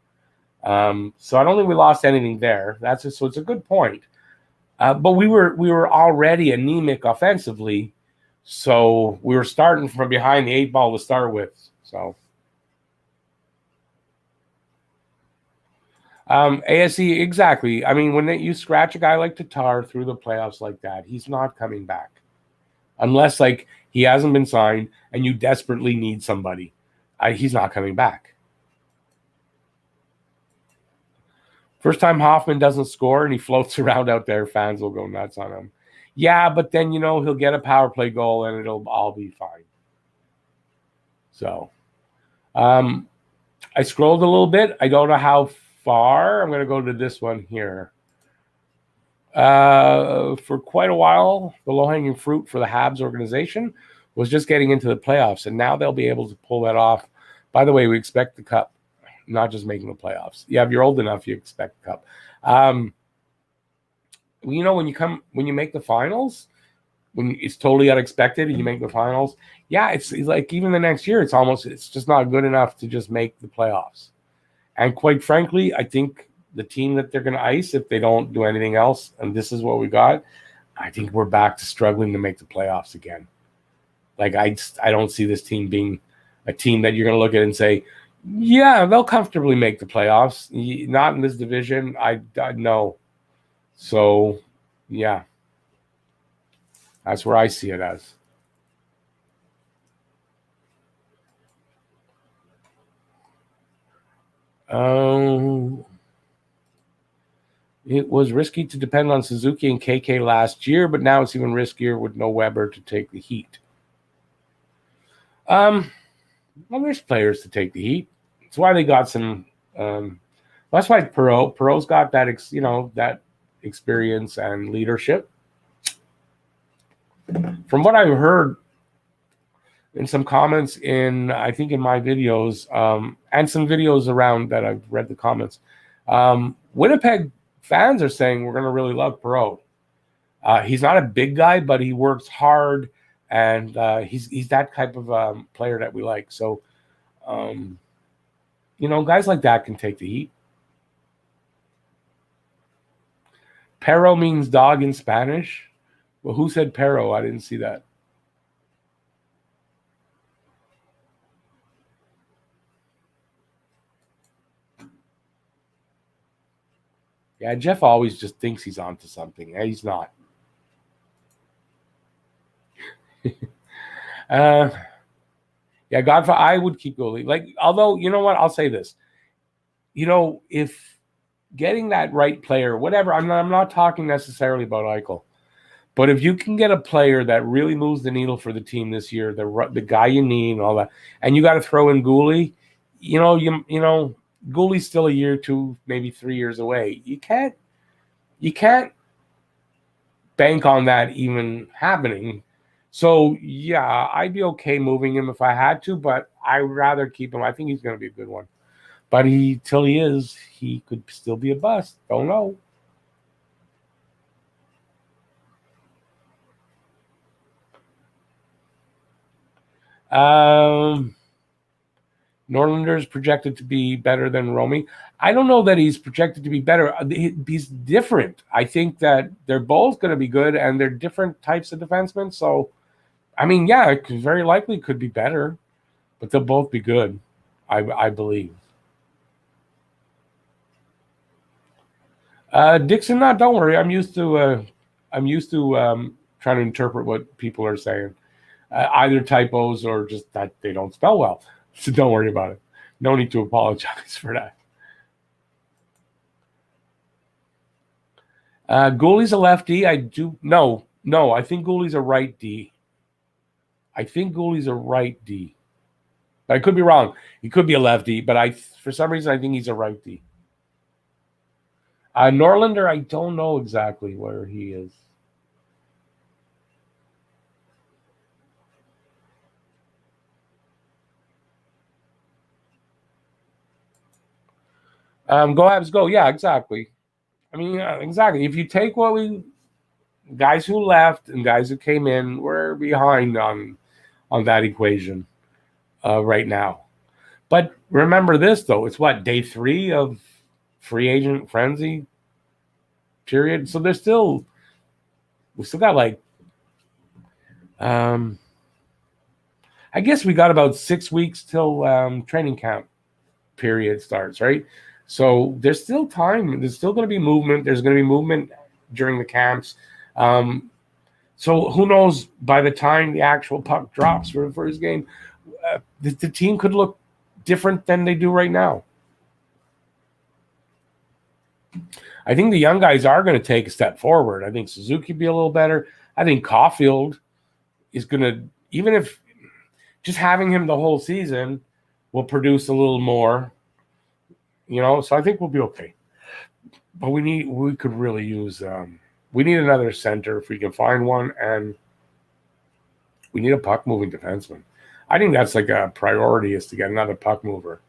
So I don't think we lost anything there. So it's a good point. But we were already anemic offensively, so we were starting from behind the 8 ball to start with. So ASE, exactly. I mean, when you scratch a guy like Tatar through the playoffs like that, he's not coming back. Unless, like, he hasn't been signed and you desperately need somebody. He's not coming back. First time Hoffman doesn't score and he floats around out there, fans will go nuts on him. Yeah, but then, he'll get a power play goal and it'll all be fine. So, I scrolled a little bit. I don't know how far. I'm going to go to this one here. For quite a while, the low-hanging fruit for the Habs organization was just getting into the playoffs, and now they'll be able to pull that off. By the way, we expect the cup, not just making the playoffs. Yeah, if you're old enough, you expect the cup. When you make the finals, when it's totally unexpected and you make the finals, yeah, it's like even the next year, it's just not good enough to just make the playoffs. And quite frankly, I think the team that they're going to ice, if they don't do anything else, and this is what we got, I think we're back to struggling to make the playoffs again. Like, I don't see this team being a team that you're going to look at and say, yeah, they'll comfortably make the playoffs. Not in this division. I know. So, yeah. That's where I see it as. It was risky to depend on Suzuki and KK last year, but now it's even riskier with no Weber to take the heat. Well, there's players to take the heat. That's why they got some. That's why Perreault's got that, that experience and leadership. From what I've heard in some comments in my videos, and some videos around that I've read the comments, Winnipeg fans are saying we're going to really love Perreault. He's not a big guy, but he works hard, and he's that type of player that we like. So, guys like that can take the heat. Perro means dog in Spanish. Well, who said Perro? I didn't see that. Yeah, Jeff always just thinks he's onto something. Yeah, he's not. Godfather, I would keep goalie. Like, although, you know what? I'll say this. If getting that right player, whatever, I'm not talking necessarily about Eichel. But if you can get a player that really moves the needle for the team this year, the guy you need and all that, and you got to throw in Gooley, Gooley's still a year, 2, maybe 3 years away. You can't bank on that even happening. So, yeah, I'd be okay moving him if I had to, but I'd rather keep him. I think he's going to be a good one. But till he is, he could still be a bust. Don't know. Norlander's projected to be better than Romy. I don't know that he's projected to be better. He's different. I think that they're both going to be good, and they're different types of defensemen. So, I mean, yeah, it could very likely could be better, but they'll both be good, I believe. Dixon, not. Don't worry. I'm used to trying to interpret what people are saying, either typos or just that they don't spell well. So don't worry about it. No need to apologize for that. Gooley's a lefty. I think Gooley's a right D. I think Gooley's a right D. But I could be wrong. He could be a lefty, but for some reason I think he's a right D. Norlander, I don't know exactly where he is. Go Habs, go. Yeah, exactly. I mean, exactly. If you take guys who left and guys who came in, we're behind on that equation right now. But remember this, though. It's what, day 3 of free agent frenzy period? So we still got like, I guess we got about 6 weeks till training camp period starts, right? So there's still time. There's still going to be movement. There's going to be movement during the camps. So who knows, by the time the actual puck drops for the first game, the team could look different than they do right now. I think the young guys are going to take a step forward. I think Suzuki be a little better. I think Caulfield is going to, even if just having him the whole season will produce a little more, so I think we'll be okay. But we could really use, we need another center if we can find one, and we need a puck moving defenseman. I think that's like a priority, is to get another puck mover.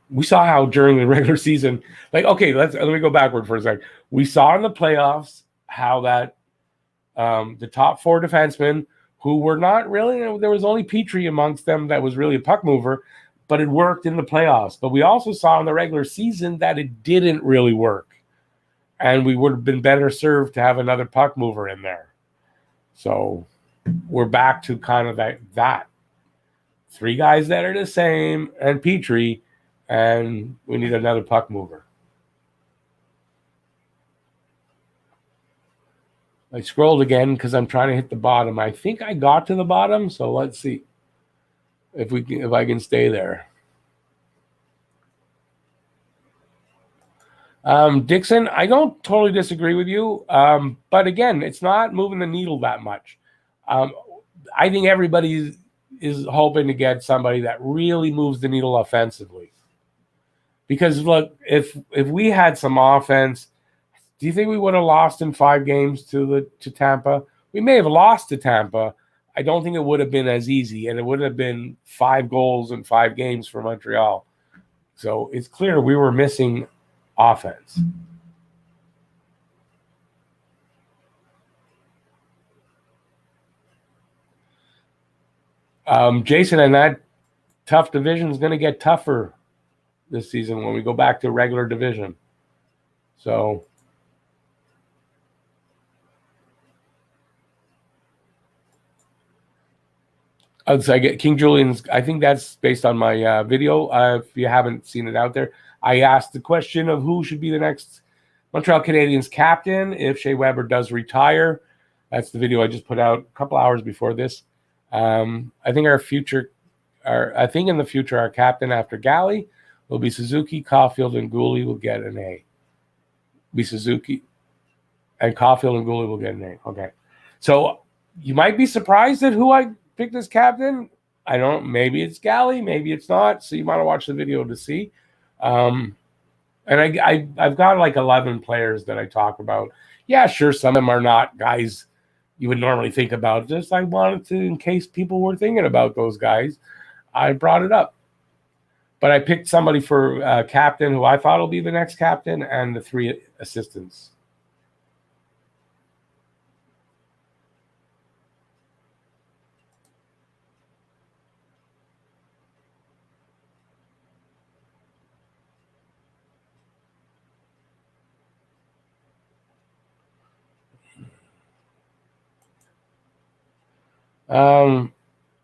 We saw how during the regular season, let me go backward for a sec. We saw in the playoffs how that the top 4 defensemen, who were not really, there was only Petrie amongst them that was really a puck mover, but it worked in the playoffs. But we also saw in the regular season that it didn't really work, and we would have been better served to have another puck mover in there. So we're back to kind of that 3 guys that are the same, and Petrie, and we need another puck mover. I scrolled again because I'm trying to hit the bottom. I think I got to the bottom, so let's see if I can stay there. Dixon, I don't totally disagree with you, but again, it's not moving the needle that much. I think everybody is hoping to get somebody that really moves the needle offensively. Because look, if we had some offense, do you think we would have lost in 5 games to Tampa? We may have lost to Tampa. I don't think it would have been as easy, and it would have been 5 goals in 5 games for Montreal. So it's clear we were missing offense. Jason, and that tough division is going to get tougher this season when we go back to regular division. So I'd say King Julian's, I think that's based on my video. If you haven't seen it out there, I asked the question of who should be the next Montreal Canadiens captain if Shea Weber does retire. That's the video I just put out a couple hours before this. I think in the future, our captain after Galley will be Suzuki, Caulfield, and Gooley will get an A. Be Suzuki, and Caulfield and Gooley will get an A. Okay. So you might be surprised at who I picked as captain. I don't know. Maybe it's Galley, maybe it's not. So you might have watched the video to see. And I've got like 11 players that I talk about. Yeah, sure, some of them are not guys you would normally think about. Just I wanted to, in case people were thinking about those guys, I brought it up. But I picked somebody for captain who I thought will be the next captain and the 3 assistants.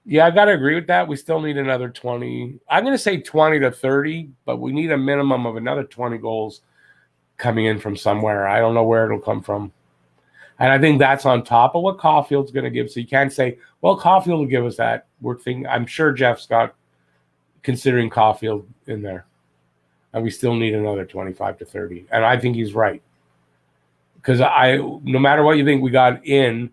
Yeah, I got to agree with that. We still need another 20. I'm going to say 20 to 30, but we need a minimum of another 20 goals coming in from somewhere. I don't know where it'll come from. And I think that's on top of what Caulfield's going to give. So you can't say, well, Caulfield will give us that. I'm sure Jeff's got considering Caulfield in there. And we still need another 25 to 30. And I think he's right. Because no matter what you think we got in,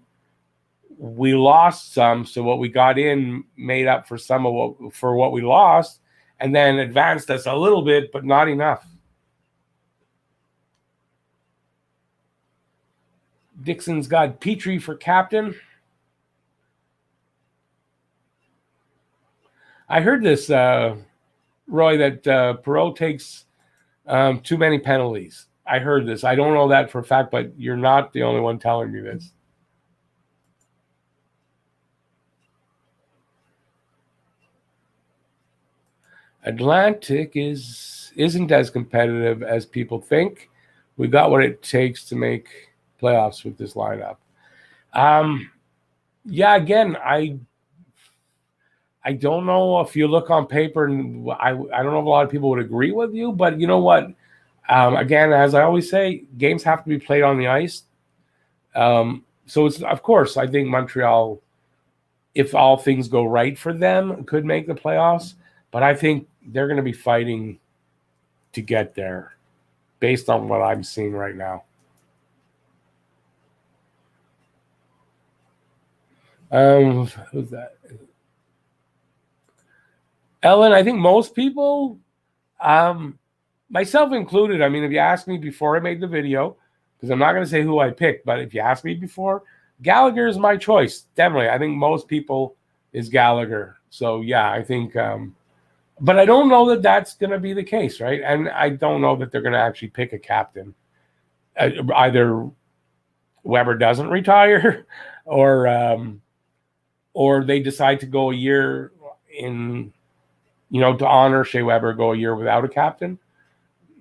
we lost some. So what we got in made up for some of what we lost, and then advanced us a little bit, but not enough. Dixon's got Petrie for captain. I heard this, Roy, that Perreault takes too many penalties. I heard this. I don't know that for a fact, but you're not the only one telling me this. Atlantic isn't as competitive as people think. We got what it takes to make playoffs with this lineup. Yeah, again, I don't know if you look on paper, and I don't know if a lot of people would agree with you, but you know what? Again, as I always say, games have to be played on the ice. So it's, of course, I think Montreal, if all things go right for them, could make the playoffs. But I think they're going to be fighting to get there based on what I'm seeing right now. Who's that? Ellen, I think most people, myself included, I mean, if you asked me before I made the video, because I'm not going to say who I picked, but if you asked me before, Gallagher is my choice. Definitely. I think most people is Gallagher. So, yeah, I think but I don't know that that's going to be the case, right? And I don't know that they're going to actually pick a captain. Either Weber doesn't retire or they decide to go a year in, to honor Shea Weber, go a year without a captain.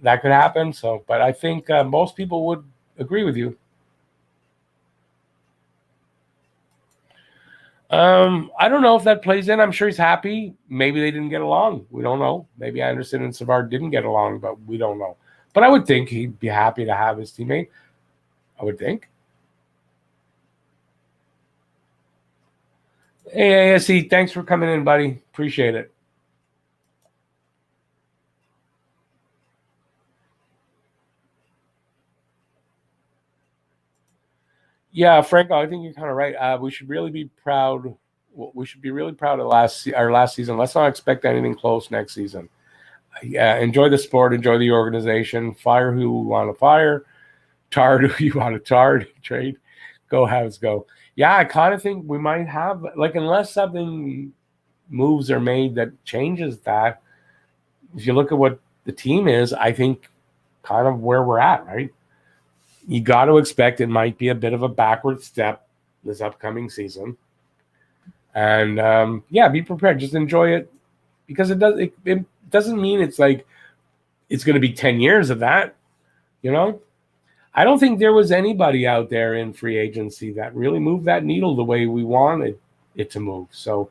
That could happen. So, but I think most people would agree with you. I don't know if that plays in. I'm sure he's happy. Maybe they didn't get along. We don't know. Maybe Anderson and Savard didn't get along, but we don't know. But I would think he'd be happy to have his teammate. I would think. Hey, ASC, thanks for coming in, buddy. Appreciate it. Yeah, Franco, I think you're kind of right. We should really be proud. We should be really proud of our last season. Let's not expect anything close next season. Yeah, enjoy the sport, enjoy the organization. Fire who you want to fire, tard who you want to tard. Trade, go Habs, go. Yeah, I kind of think we might have, unless something moves are made that changes that. If you look at what the team is, I think kind of where we're at, right? You got to expect it might be a bit of a backward step this upcoming season. And yeah, be prepared. Just enjoy it, because it doesn't mean it's like it's going to be 10 years of that. I don't think there was anybody out there in free agency that really moved that needle the way we wanted it to move. So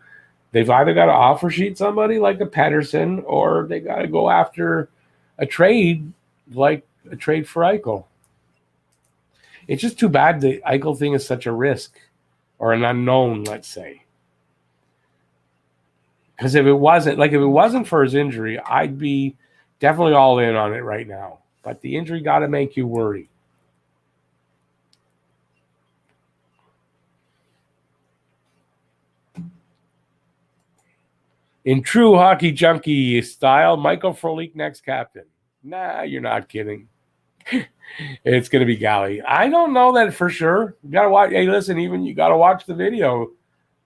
they've either got to offer sheet somebody like a Pettersson, or they got to go after a trade like a trade for Eichel. It's just too bad the Eichel thing is such a risk or an unknown, let's say. Because if it wasn't for his injury, I'd be definitely all in on it right now. But the injury got to make you worry. In true hockey junkie style, Michael Frolik next captain. Nah, you're not kidding. It's going to be Galley. I don't know that for sure. You got to watch. Hey, listen, even you got to watch the video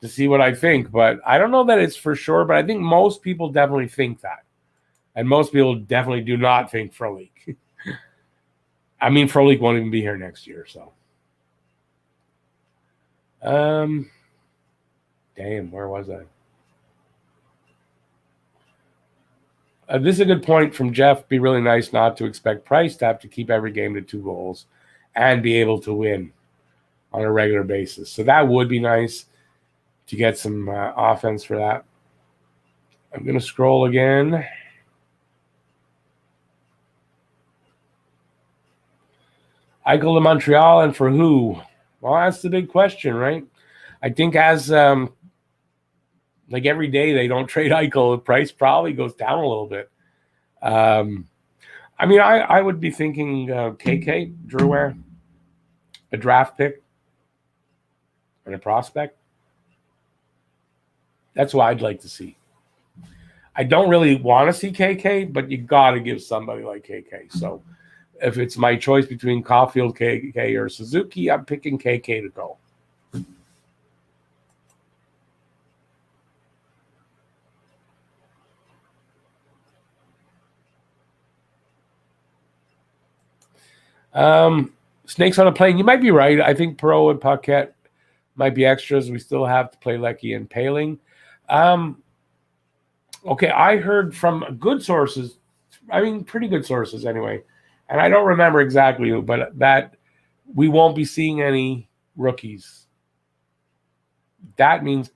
to see what I think. But I don't know that it's for sure. But I think most people definitely think that. And most people definitely do not think Frolik. I mean, Frolik won't even be here next year. So, damn, where was I? This is a good point from Jeff. Be really nice not to expect Price to have to keep every game to 2 goals and be able to win on a regular basis. So that would be nice to get some offense for that. I'm going to scroll again. Eichel to Montreal, and for who? Well, that's the big question, right? I think as like every day they don't trade Eichel, the price probably goes down a little bit. I mean, I would be thinking KK, Drouin, a draft pick, and a prospect. That's what I'd like to see. I don't really want to see KK, but you got to give somebody like KK. So if it's my choice between Caulfield, KK, or Suzuki, I'm picking KK to go. Snakes on a plane. You might be right. I think Perot and Paquette might be extras. We still have to play Leckie and Paling. Okay, I heard from good sources, I mean, pretty good sources anyway, and I don't remember exactly who, but that we won't be seeing any rookies. That means,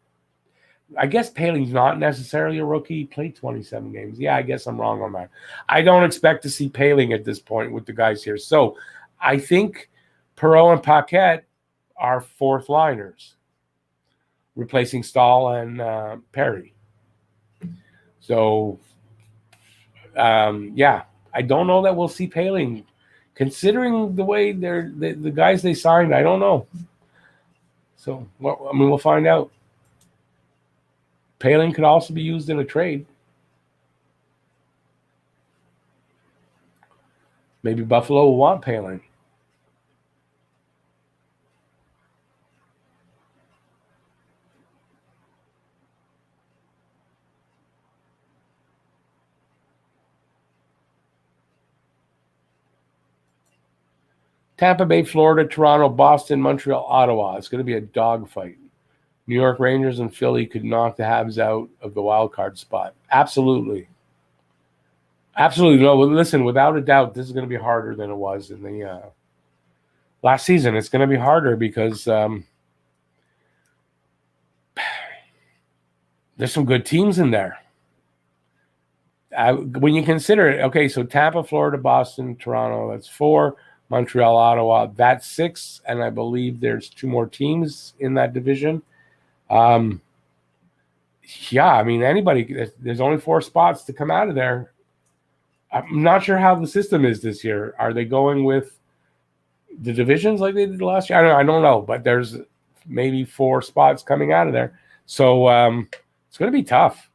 I guess Paling's not necessarily a rookie. He played 27 games. Yeah, I guess I'm wrong on that. I don't expect to see Paling at this point with the guys here. So I think Perot and Paquette are fourth liners, replacing Stahl and Perry. So, yeah, I don't know that we'll see Paling. Considering the way the guys they signed, I don't know. So, well, I mean, we'll find out. Paling could also be used in a trade. Maybe Buffalo will want Paling. Tampa Bay, Florida, Toronto, Boston, Montreal, Ottawa. It's going to be a dogfight. New York Rangers and Philly could knock the Habs out of the wild card spot. Absolutely. Absolutely. No, listen, without a doubt, this is going to be harder than it was in the last season. It's going to be harder because there's some good teams in there. When you consider it, okay, so Tampa, Florida, Boston, Toronto, that's 4. Montreal, Ottawa, that's 6. And I believe there's 2 more teams in that division. Yeah, I mean, anybody, there's only 4 spots to come out of there. I'm not sure how the system is this year. Are they going with the divisions like they did last year? I don't know, but there's maybe 4 spots coming out of there. So it's going to be tough.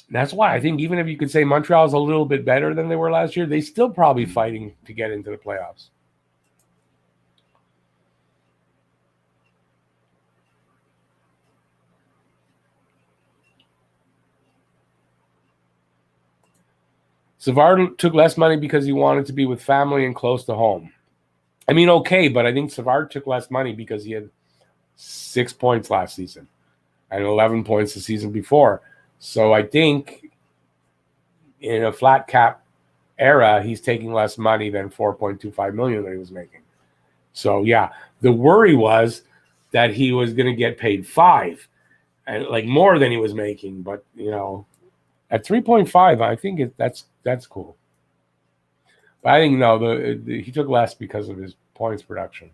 That's why I think even if you could say Montreal's a little bit better than they were last year, they still probably fighting to get into the playoffs. Savard took less money because he wanted to be with family and close to home. I mean, okay, but I think Savard took less money because he had 6 points last season and 11 points the season before. So I think in a flat cap era, he's taking less money than $4.25 million that he was making. So yeah, the worry was that he was going to get paid $5 and like more than he was making. But you know, at 3.5, I think that's cool. But I think no, he took less because of his points production.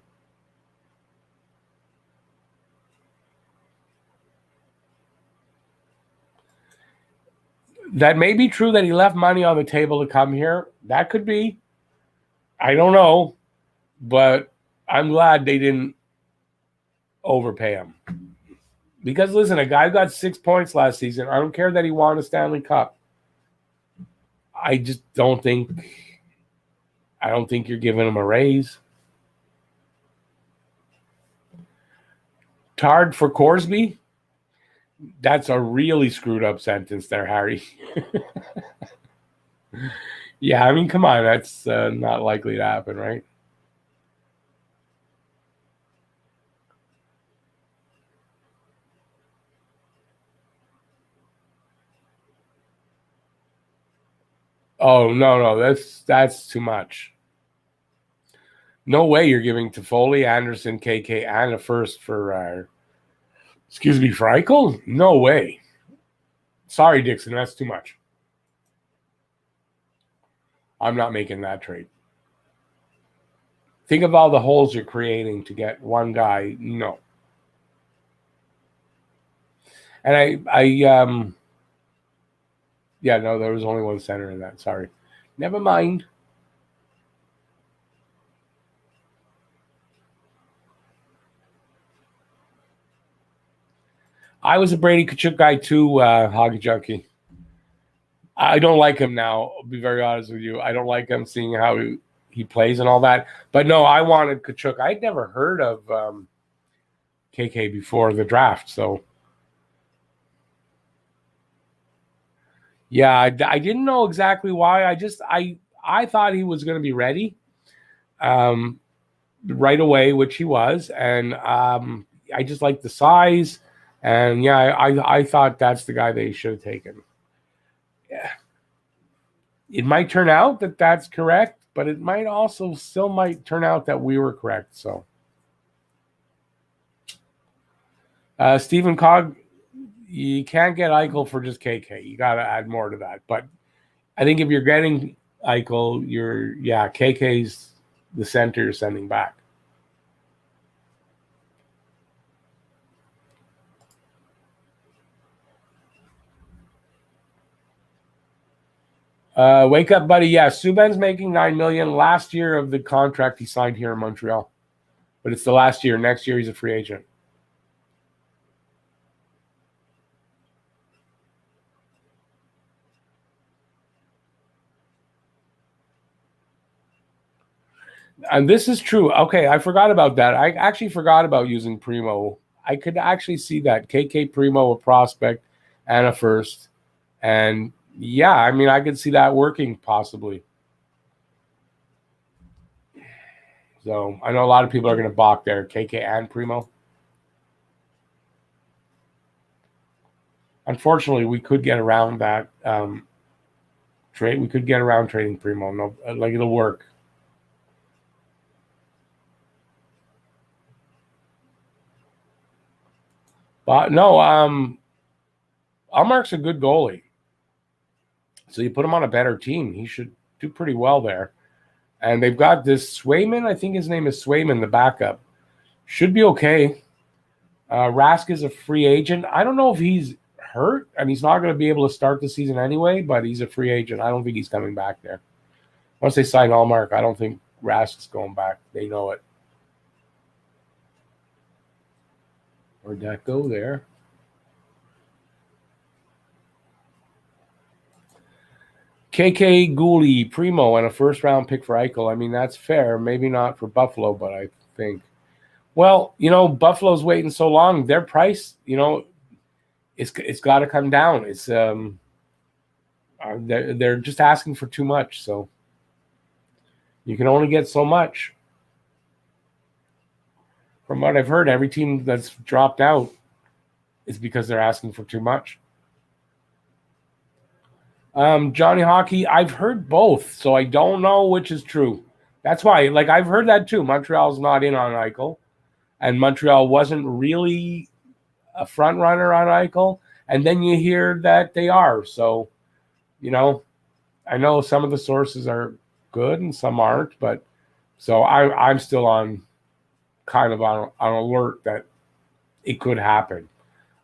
That may be true that he left money on the table to come here. That could be. I don't know. But I'm glad they didn't overpay him. Because, listen, a guy got 6 points last season. I don't care that he won a Stanley Cup. I just don't think you're giving him a raise. Tard for Corsby? That's a really screwed up sentence there, Harry. Yeah, I mean, come on. That's not likely to happen, right? Oh, no. That's too much. No way you're giving Toffoli, Anderson, KK, and a first for, for Eichel? No way. Sorry, Dixon, that's too much. I'm not making that trade. Think of all the holes you're creating to get one guy. No. And yeah, no, there was only one center in that. Sorry. Never mind. I was a Brady Tkachuk guy too, Hoggy Junkie. I don't like him now. I'll be very honest with you. I don't like him seeing how he plays and all that. But no, I wanted Tkachuk. I'd never heard of KK before the draft. So, yeah, I didn't know exactly why. I thought he was going to be ready right away, which he was. And I just like the size. And yeah, I thought that's the guy they should have taken. Yeah. It might turn out that that's correct, but it might also still might turn out that we were correct. So, Stephen Cog, you can't get Eichel for just KK. You got to add more to that. But I think if you're getting Eichel, KK's the center you're sending back. Wake up, buddy. Yeah, Subban's making $9 million last year of the contract he signed here in Montreal, but it's the last year. Next year he's a free agent. And this is true. Okay, I forgot about that. I actually forgot about using Primo. I could actually see that KK Primo, a prospect, and a first, and yeah, I mean, I could see that working possibly. So I know a lot of people are going to balk there. KK and Primo. Unfortunately, we could get around that trade. We could get around trading Primo. No, like it'll work. But no, Almark's a good goalie. So you put him on a better team, he should do pretty well there. And they've got this Swayman. I think his name is Swayman, the backup. Should be okay. Rask is a free agent. I don't know if he's hurt, and he's not going to be able to start the season anyway, but he's a free agent. I don't think he's coming back there. Once they sign Allmark, I don't think Rask's going back. They know it. Where'd that go there? KK Gooley, Primo, and a first-round pick for Eichel. I mean, that's fair. Maybe not for Buffalo, but I think. Well, Buffalo's waiting so long. Their price, it's got to come down. It's they're just asking for too much, so you can only get so much. From what I've heard, every team that's dropped out is because they're asking for too much. Johnny Hockey, I've heard both, so I don't know which is true. That's why, I've heard that too. Montreal's not in on Eichel, and Montreal wasn't really a front runner on Eichel, and then you hear that they are. So, I know some of the sources are good and some aren't, but so I'm still on kind of on alert that it could happen.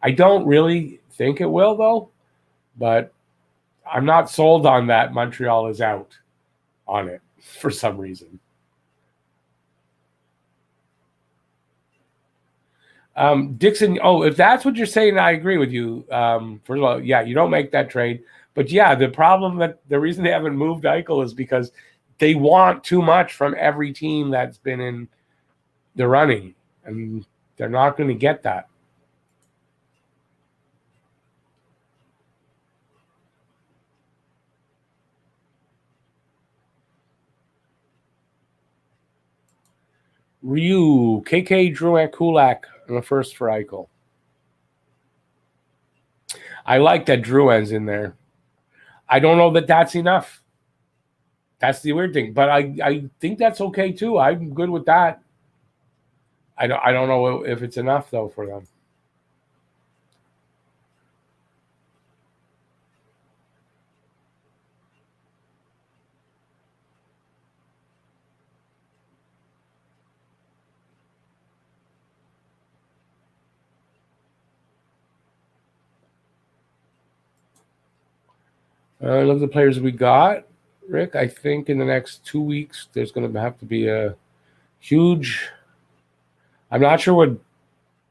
I don't really think it will, though, but I'm not sold on that Montreal is out on it for some reason. Dixon, if that's what you're saying, I agree with you. First of all, yeah, you don't make that trade. But yeah, the reason they haven't moved Eichel is because they want too much from every team that's been in the running, and they're not going to get that. Ryu, KK, Drouin, Kulak, and the first for Eichel. I like that Drouin's in there. I don't know that that's enough. That's the weird thing, but I think that's okay too. I'm good with that. I don't know if it's enough though for them. I love the players we got, Rick. I think in the next 2 weeks there's going to have to be a huge. I'm not sure what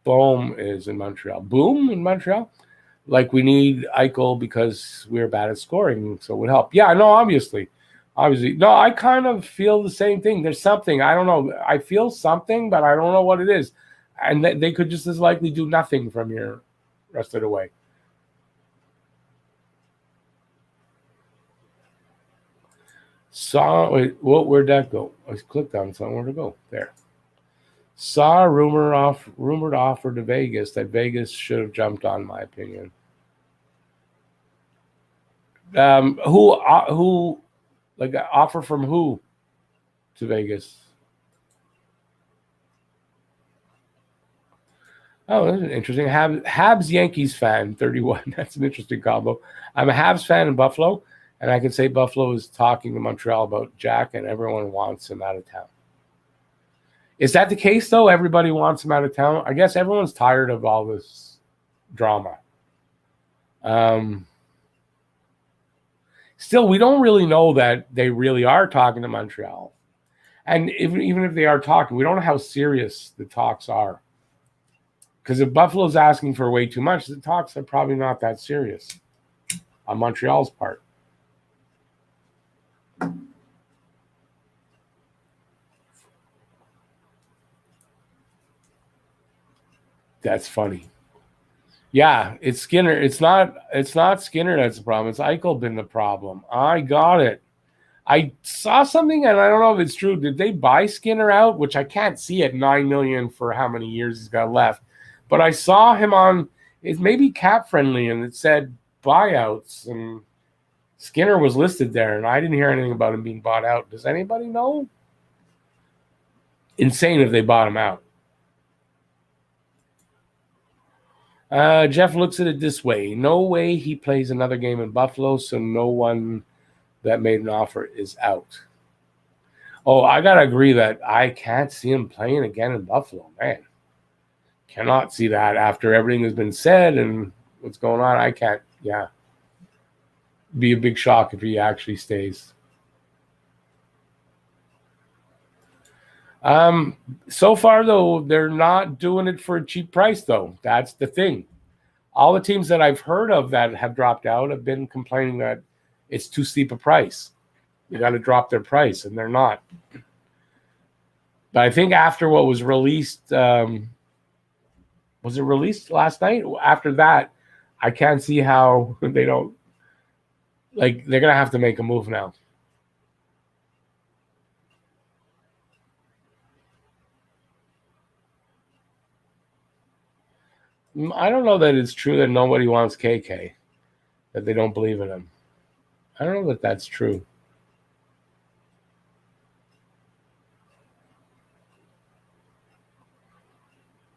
boom is in Montreal. Boom in Montreal. Like we need Eichel because we're bad at scoring, so it would help. Yeah, no, obviously. No, I kind of feel the same thing. There's something, I don't know. I feel something, but I don't know what it is. And they could just as likely do nothing from here rest of the way. Where'd that go? I clicked on somewhere to go. There. Saw a rumored offer to Vegas that Vegas should have jumped on, my opinion. Who like an offer from who to Vegas? Oh, that's interesting. Habs Yankees fan, 31. That's an interesting combo. I'm a Habs fan in Buffalo, and I can say Buffalo is talking to Montreal about Jack, and everyone wants him out of town. Is that the case, though? Everybody wants him out of town? I guess everyone's tired of all this drama. Still, we don't really know that they really are talking to Montreal. And even if they are talking, we don't know how serious the talks are. Because if Buffalo's asking for way too much, the talks are probably not that serious on Montreal's part. That's funny. Yeah, it's Skinner. It's not Skinner that's the problem. It's Eichel been the problem. I got it. I saw something, and I don't know if it's true. Did they buy Skinner out? Which I can't see at $9 million for how many years he's got left. But I saw him on. It's maybe cap friendly, and it said buyouts, and Skinner was listed there, and I didn't hear anything about him being bought out. Does anybody know? Insane if they bought him out. Jeff looks at it this way. No way he plays another game in Buffalo, so no one that made an offer is out. Oh, I got to agree that I can't see him playing again in Buffalo, man. Cannot see that after everything has been said and what's going on. I can't, yeah. Be a big shock if he actually stays. So far, though, they're not doing it for a cheap price, though. That's the thing. All the teams that I've heard of that have dropped out have been complaining that it's too steep a price. You got to drop their price, and they're not. But I think after what was released, was it released last night? After that, I can't see how they don't. Like, they're going to have to make a move now. I don't know that it's true that nobody wants KK, that they don't believe in him. I don't know that that's true.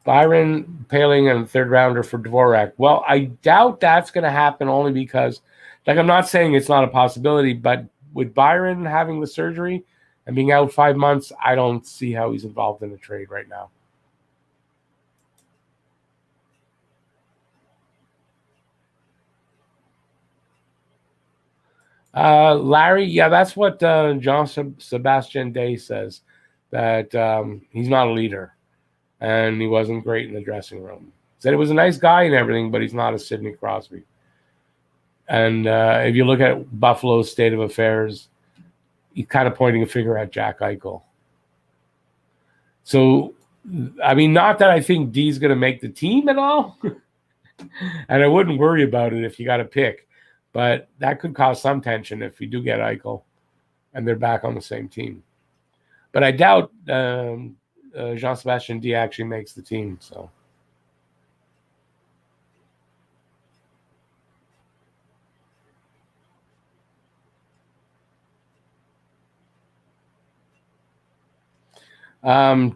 Byron Paling and third rounder for Dvorak. Well, I doubt that's going to happen only because, like, I'm not saying it's not a possibility, but with Byron having the surgery and being out 5 months, I don't see how he's involved in the trade right now. Larry, yeah, that's what Jean Sebastian Day says, that he's not a leader. and he wasn't great in the dressing room. Said he was a nice guy and everything, but he's not a Sidney Crosby. And if you look at Buffalo's state of affairs, he's kind of pointing a finger at Jack Eichel. So, I mean, not that I think D's going to make the team at all, and I wouldn't worry about it if you got to pick, but that could cause some tension if we do get Eichel and they're back on the same team. But I doubt Jean-Sebastien D actually makes the team. So,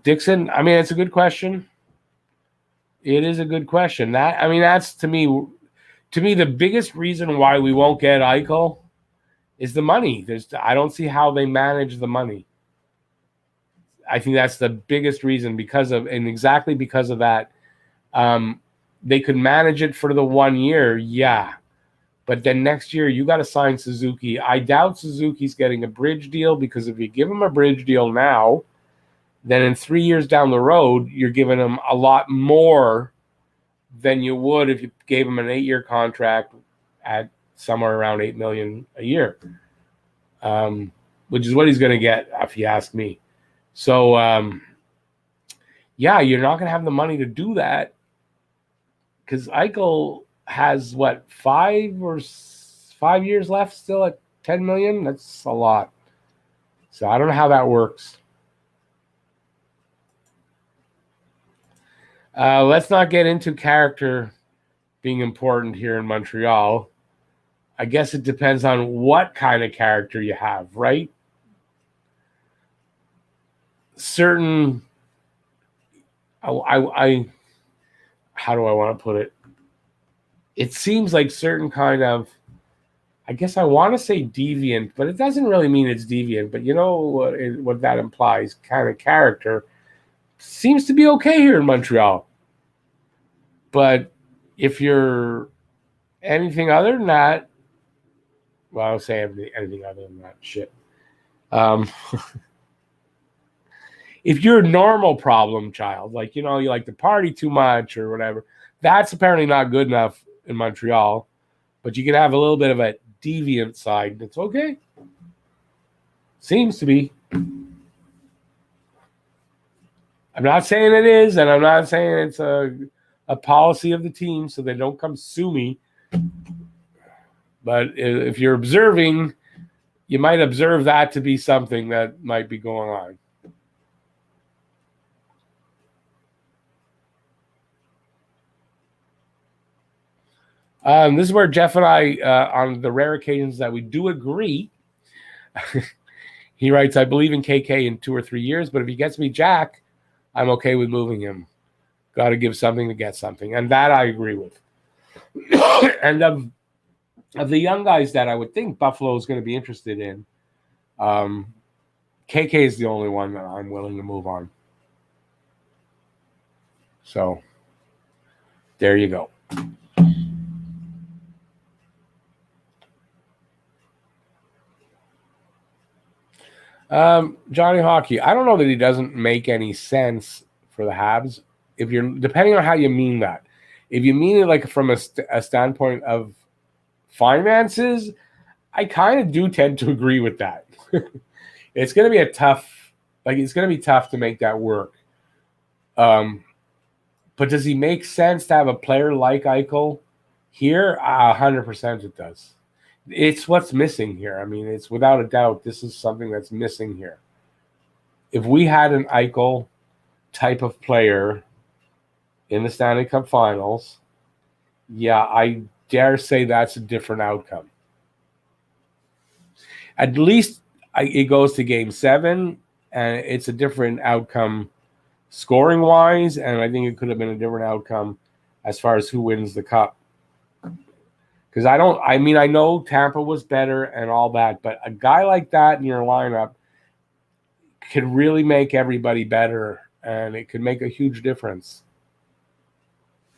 Dixon, I mean, it's a good question. It is a good question. That's to me, the biggest reason why we won't get Eichel is the money. I don't see how they manage the money. I think that's the biggest reason because of that. They could manage it for the 1 year, yeah. But then next year, you got to sign Suzuki. I doubt Suzuki's getting a bridge deal because if you give him a bridge deal now, then in 3 years down the road, you're giving him a lot more than you would if you gave him an 8-year contract at somewhere around $8 million a year, which is what he's going to get, if you ask me. So, yeah, you're not going to have the money to do that because Eichel has, 5 years left still at $10 million? That's a lot. So I don't know how that works. Let's not get into character being important here in Montreal. I guess it depends on what kind of character you have, right? Certain, how do I want to put it? It seems like certain kind of, I guess I want to say deviant, but it doesn't really mean it's deviant. But you know what that implies, kind of character, seems to be okay here in Montreal. But if you're anything other than that, well, I'll say anything other than that shit. If you're a normal problem child, like, you like to party too much or whatever, that's apparently not good enough in Montreal. But you can have a little bit of a deviant side. It's okay. Seems to be. I'm not saying it is, and I'm not saying it's a policy of the team, so they don't come sue me. But if you're observing, you might observe that to be something that might be going on. This is where Jeff and I, on the rare occasions that we do agree, he writes, I believe in KK in 2 or 3 years, but if he gets me Jack, I'm okay with moving him. Got to give something to get something. And that I agree with. And of the young guys that I would think Buffalo is going to be interested in, KK is the only one that I'm willing to move on. So, there you go. Johnny Hockey, I don't know that he doesn't make any sense for the Habs. If you're depending on how you mean that. If you mean it like from a standpoint of finances, I kind of do tend to agree with that. It's going to be it's going to be tough to make that work. But does he make sense to have a player like Eichel here? 100% it does. It's what's missing here. I mean, it's without a doubt, this is something that's missing here. If we had an Eichel type of player in the Stanley Cup Finals, yeah, I dare say that's a different outcome. At least it goes to Game 7, and it's a different outcome scoring-wise, and I think it could have been a different outcome as far as who wins the Cup. Because I know Tampa was better and all that, but a guy like that in your lineup could really make everybody better, and it could make a huge difference.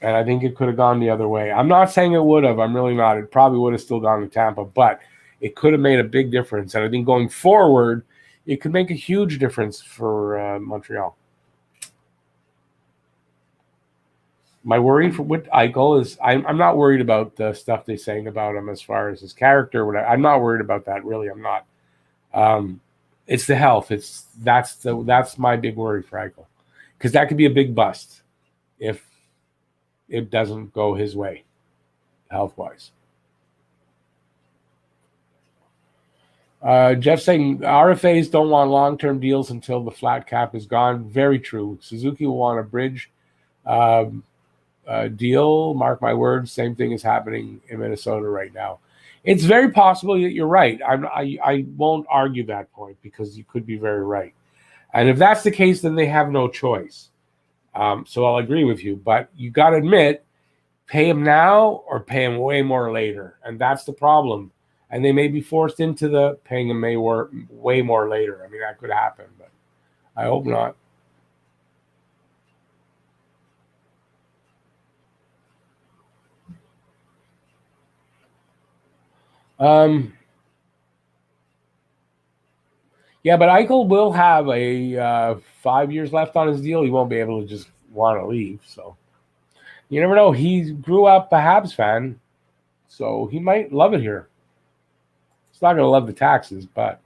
And I think it could have gone the other way. I'm not saying it would have. I'm really not. It probably would have still gone to Tampa, but it could have made a big difference. And I think going forward, it could make a huge difference for Montreal. My worry with Eichel is I'm not worried about the stuff they're saying about him as far as his character. I'm not worried about that, really. I'm not. It's the health. That's my big worry for Eichel, because that could be a big bust if it doesn't go his way, health wise. Jeff saying RFAs don't want long-term deals until the flat cap is gone. Very true. Suzuki will want a bridge deal. Mark my words. Same thing is happening in Minnesota right now. It's very possible that you're right. I won't argue that point, because you could be very right. And if that's the case, then they have no choice. So I'll agree with you. But you got to admit, pay him now or pay him way more later. And that's the problem. And they may be forced into the paying him way more later. I mean, that could happen, but I hope not. Yeah, but Eichel will have a 5 years left on his deal. He won't be able to just want to leave. So you never know. He grew up a Habs fan, so he might love it here. He's not going to love the taxes, but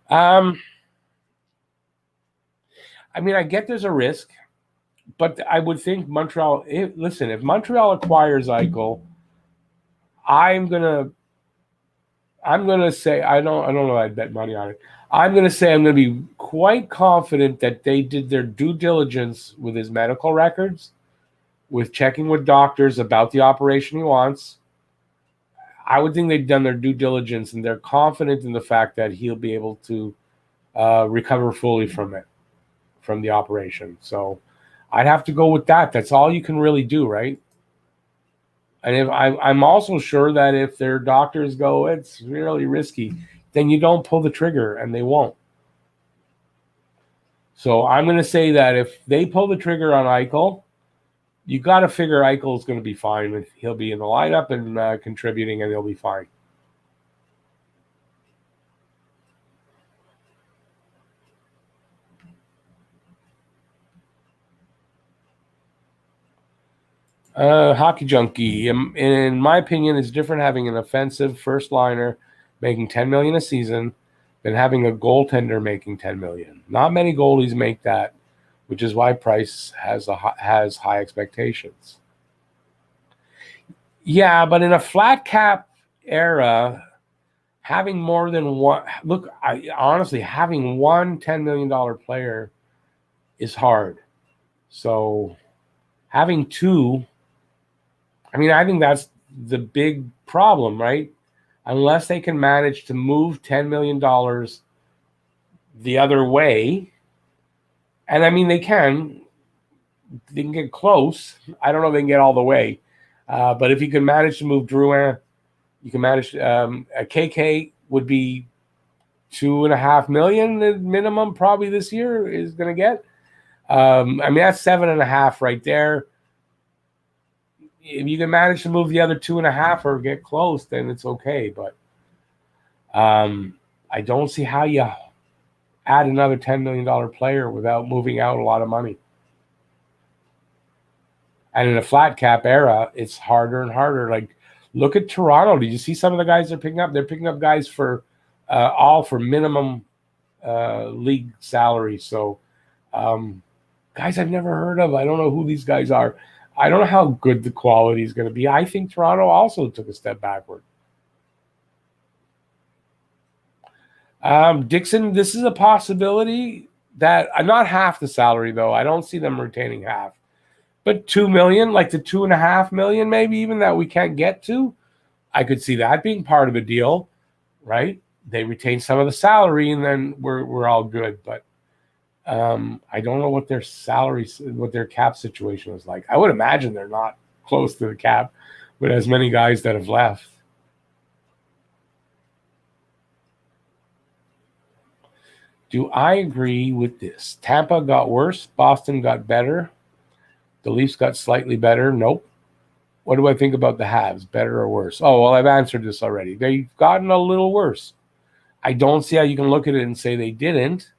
I mean, I get there's a risk, but I would think Montreal. If Montreal acquires Eichel, I'm gonna say I don't know. I'd bet money on it. I'm gonna say I'm gonna be quite confident that they did their due diligence with his medical records, with checking with doctors about the operation he wants. I would think they've done their due diligence, and they're confident in the fact that he'll be able to recover fully from the operation. So I'd have to go with that. That's all you can really do, right? And if I'm also sure that if their doctors go, it's really risky, then you don't pull the trigger, and they won't. So I'm going to say that if they pull the trigger on Eichel, you got to figure Eichel is going to be fine. He'll be in the lineup and contributing, and he'll be fine. Hockey Junkie, in my opinion, it's different having an offensive first liner making $10 million a season than having a goaltender making $10 million. Not many goalies make that, which is why Price has high expectations. Yeah, but in a flat cap era, having more than one, honestly, having one $10 million player is hard. So having two, I mean, I think that's the big problem, right? Unless they can manage to move $10 million the other way, and I mean, they can get close. I don't know if they can get all the way. But if you can manage to move Drouin, you can manage a KK would be $2.5 million minimum probably this year is going to get. I mean, that's 7.5 right there. If you can manage to move the other 2.5 or get close, then it's okay. But I don't see how you add another $10 million player without moving out a lot of money. And in a flat cap era, it's harder and harder. Like, look at Toronto. Did you see some of the guys they're picking up? They're picking up guys for all for minimum league salary. So, guys I've never heard of. I don't know who these guys are. I don't know how good the quality is going to be. I think Toronto also took a step backward. Dixon, this is a possibility that not half the salary, though. I don't see them retaining half. But $2 million, like the $2.5 million, maybe even that we can't get to, I could see that being part of the deal, right? They retain some of the salary, and then we're all good. But I don't know what their salaries, what their cap situation is like. I would imagine they're not close to the cap with as many guys that have left. Do I agree with this? Tampa got worse. Boston got better. The Leafs got slightly better. Nope. What do I think about the Habs? Better or worse? Oh, well, I've answered this already. They've gotten a little worse. I don't see how you can look at it and say they didn't.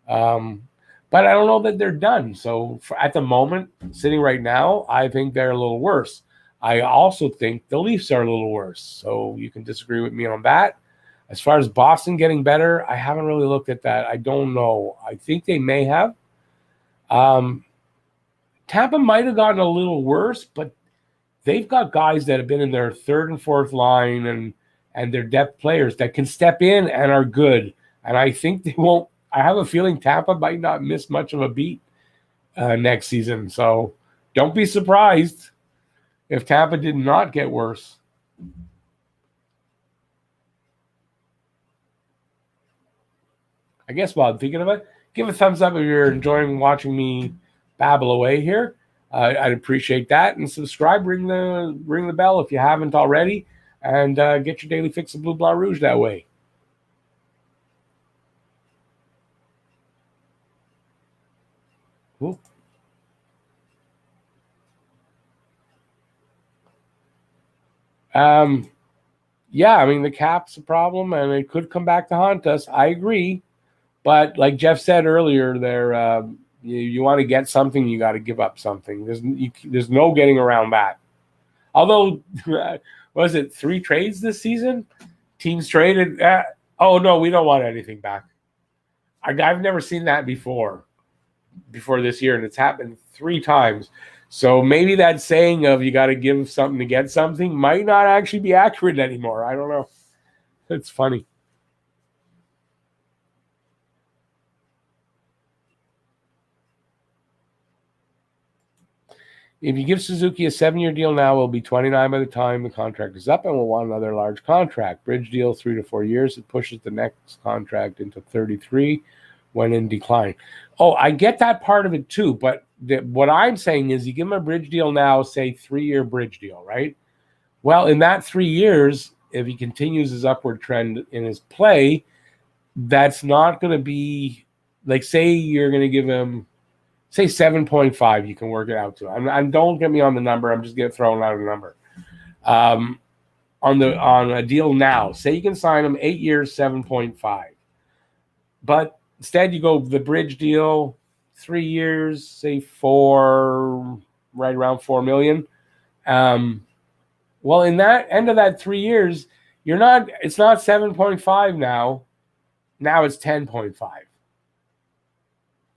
But I don't know that they're done. So at the moment, sitting right now, I think they're a little worse. I also think the Leafs are a little worse. So you can disagree with me on that. As far as Boston getting better, I haven't really looked at that. I don't know. I think they may have. Tampa might have gotten a little worse, but they've got guys that have been in their third and fourth line and their depth players that can step in and are good. And I think they won't. I have a feeling Tampa might not miss much of a beat next season. So don't be surprised if Tampa did not get worse. I guess while I'm thinking of it, give a thumbs up if you're enjoying watching me babble away here. I'd appreciate that. And subscribe, ring the bell if you haven't already, and get your daily fix of Blue Blanc Rouge that way. Cool. Yeah, I mean, the cap's a problem, and it could come back to haunt us. I agree. But like Jeff said earlier, you want to get something, you got to give up something. There's no getting around that. Although, was it 3 trades this season? Teams traded. Oh, no, we don't want anything back. I've never seen that before this year, and it's happened 3 times. So maybe that saying of you got to give something to get something might not actually be accurate anymore. I don't know. It's funny. If you give Suzuki a 7-year deal now, it'll be 29 by the time the contract is up, and we'll want another large contract. Bridge deal, 3 to 4 years. It pushes the next contract into 33 when in decline. Oh, I get that part of it too, but what I'm saying is you give him a bridge deal now, say 3-year bridge deal, right? Well, in that 3 years, if he continues his upward trend in his play, that's not going to be like, say you're going to give him, say 7.5, you can work it out to. And don't get me on the number. I'm just getting thrown out a number. On a deal now, say you can sign him 8 years, 7.5. But instead, you go the bridge deal, 3 years, say 4, right around $4 million. Well, in that end of that 3 years, it's not 7.5 now. Now it's 10.5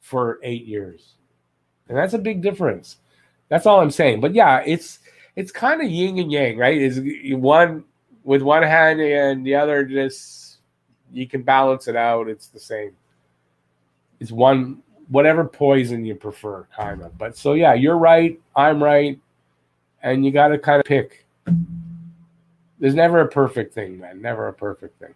for 8 years. And that's a big difference. That's all I'm saying. But yeah, it's kind of yin and yang, right? Is one with one hand and the other, just you can balance it out. It's the same. It's one, whatever poison you prefer, kind of. But so yeah, you're right. I'm right. And you got to kind of pick. There's never a perfect thing, man. Never a perfect thing.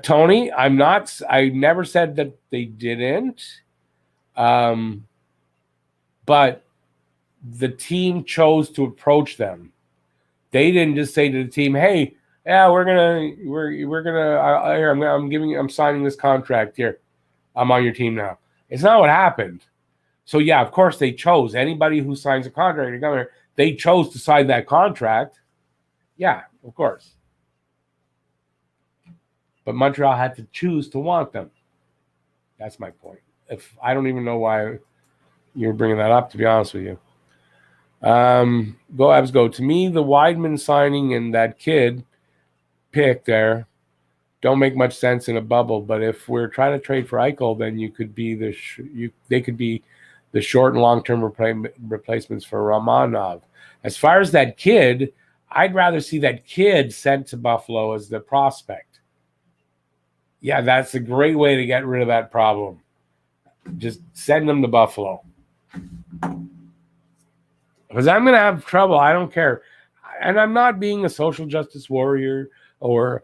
Tony, I never said that they didn't. But the team chose to approach them. They didn't just say to the team, "Hey, yeah, I'm signing this contract here. I'm on your team now." It's not what happened. So yeah, of course they chose. Anybody who signs a contract, they chose to sign that contract. Yeah, of course. But Montreal had to choose to want them. That's my point. If I don't even know why you're bringing that up, to be honest with you. Go Abs go. To me, the Weidman signing and that kid pick there don't make much sense in a bubble. But if we're trying to trade for Eichel, then you could be they could be the short and long-term replacements for Romanov. As far as that kid, I'd rather see that kid sent to Buffalo as the prospect. Yeah, that's a great way to get rid of that problem. Just send them to Buffalo. Because I'm going to have trouble. I don't care. And I'm not being a social justice warrior or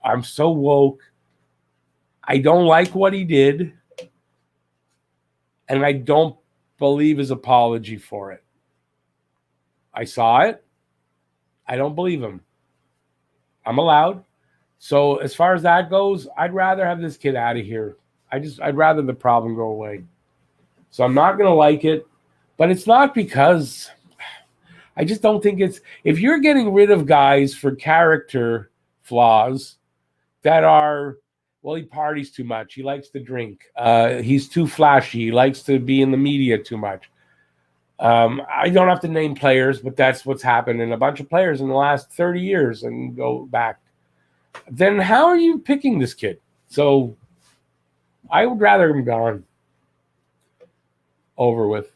I'm so woke. I don't like what he did. And I don't believe his apology for it. I saw it. I don't believe him. I'm allowed. So as far as that goes, I'd rather have this kid out of here. I'd rather the problem go away. So I'm not going to like it. But it's not because I just don't think it's if you're getting rid of guys for character flaws that are well, he parties too much. He likes to drink. He's too flashy. He likes to be in the media too much. I don't have to name players, but that's what's happened in a bunch of players in the last 30 years and go back. Then how are you picking this kid? So I would rather him gone. Over with.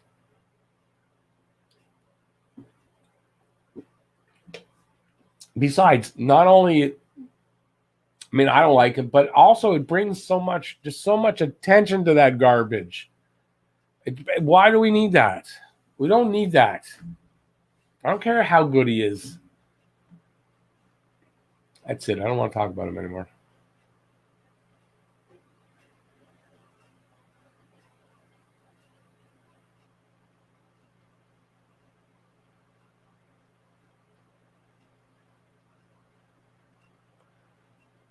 Besides, not only, I mean, I don't like it, but also it brings so much attention to that garbage. Why do we need that? We don't need that. I don't care how good he is. That's it. I don't want to talk about him anymore.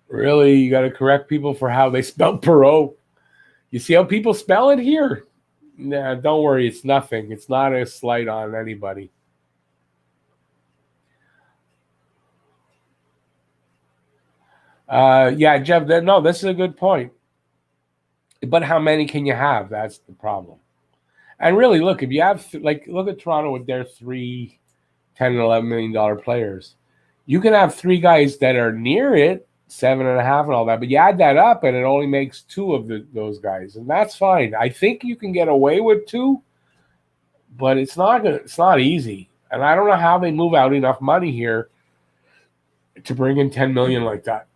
Really, you got to correct people for how they spell Perot. You see how people spell it here? Nah, don't worry. It's nothing. It's not a slight on anybody. Yeah, Jeff, no, this is a good point. But how many can you have? That's the problem. And really, look, if you have, look at Toronto with their 3, $10 and $11 million players. You can have 3 guys that are near it, 7.5 and all that, but you add that up and it only makes 2 of those guys, and that's fine. I think you can get away with 2, but it's not easy. And I don't know how they move out enough money here to bring in $10 million like that.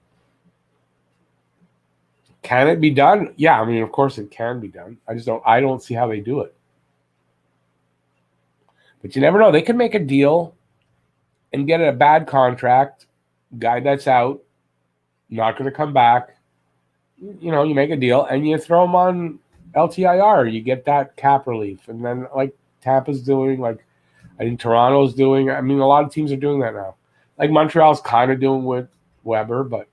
Can it be done? Yeah, I mean, of course it can be done. I don't see how they do it. But you never know. They can make a deal and get a bad contract, guy that's out, not going to come back. You know, you make a deal and you throw him on LTIR. You get that cap relief. And then like Tampa's doing, like I think Toronto's doing. I mean, a lot of teams are doing that now. Like Montreal's kind of doing with Weber, but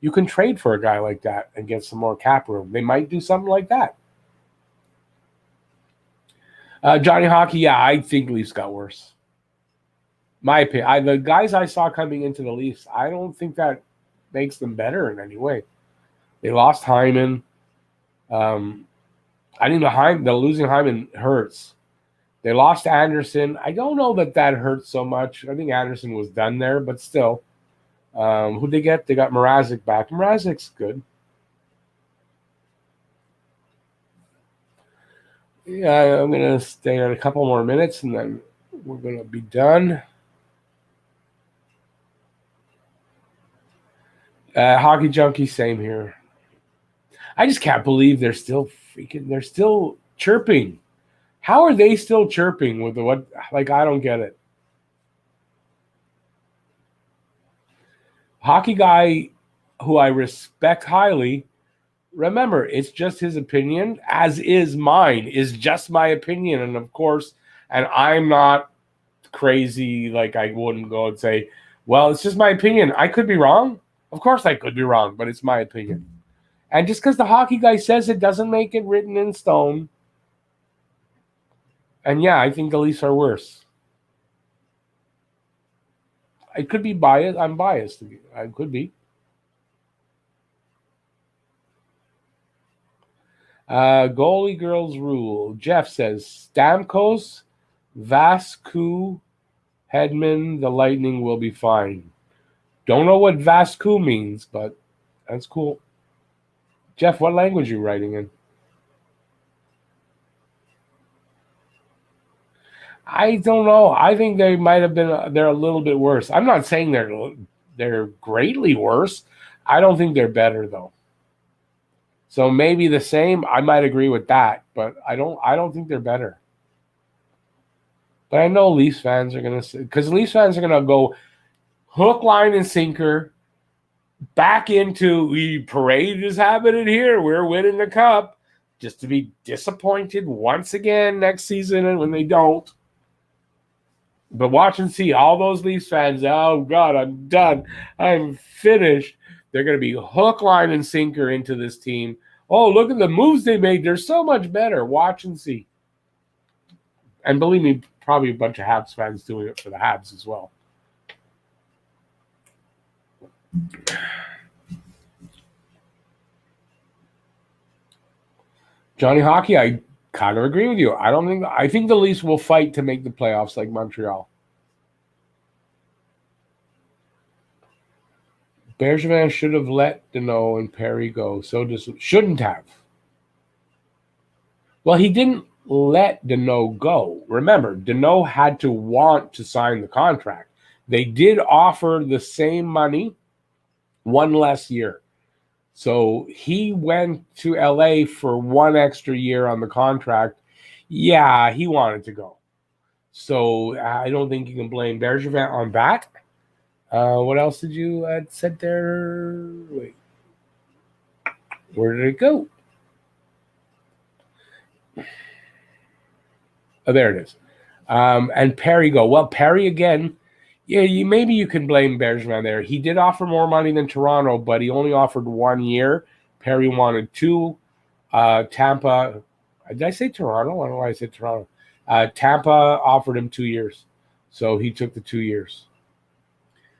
you can trade for a guy like that and get some more cap room. They might do something like that. Johnny Hockey, yeah, I think Leafs got worse. My opinion. The guys I saw coming into the Leafs, I don't think that makes them better in any way. They lost Hyman. I think the losing Hyman hurts. They lost Anderson. I don't know that hurts so much. I think Anderson was done there, but still. Who'd they get? They got Mrazek back. Mrazek's good. Yeah, I'm going to stay on a couple more minutes, and then we're going to be done. Hockey Junkie, same here. I just can't believe they're still chirping. How are they still chirping with what? Like, I don't get it. Hockey guy who I respect highly, remember, it's just his opinion, as is mine, is just my opinion. And of course, and I'm not crazy, like I wouldn't go and say, well, it's just my opinion. I could be wrong. Of course I could be wrong, but it's my opinion. And just because the hockey guy says it doesn't make it written in stone. And yeah, I think the Leafs are worse. I could be biased. I'm biased. I could be. Goalie girls rule. Jeff says Stamkos, Vasku, Hedman, the Lightning will be fine. Don't know what Vasku means, but that's cool. Jeff, what language are you writing in? I don't know. I think they might have been. They're a little bit worse. I'm not saying they're greatly worse. I don't think they're better though. So maybe the same. I might agree with that, but I don't think they're better. But I know Leafs fans are gonna because Leafs fans are gonna go hook, line, and sinker back into the parade is happening here. We're winning the cup, just to be disappointed once again next season, and when they don't. But watch and see all those Leafs fans. Oh God, I'm done. I'm finished. They're going to be hook, line, and sinker into this team. Oh, look at the moves they made. They're so much better. Watch and see. And believe me, probably a bunch of Habs fans doing it for the Habs as well. Johnny Hockey, I kind of agree with you. I think the Leafs will fight to make the playoffs like Montreal. Bergevin should have let Danault and Perry go. Shouldn't have. Well, he didn't let Danault go. Remember, Danault had to want to sign the contract. They did offer the same money, one less year. So he went to LA for one extra year on the contract. Yeah, he wanted to go. So I don't think you can blame Bergevin on that. What else did you said there? Wait, where did it go? Oh, there it is. And Perry go. Well, Perry again. Yeah, maybe you can blame Bergevin there. He did offer more money than Toronto, but he only offered 1 year. Perry wanted 2. Tampa. Did I say Toronto? I don't know why I said Toronto. Tampa offered him 2 years, so he took the 2 years.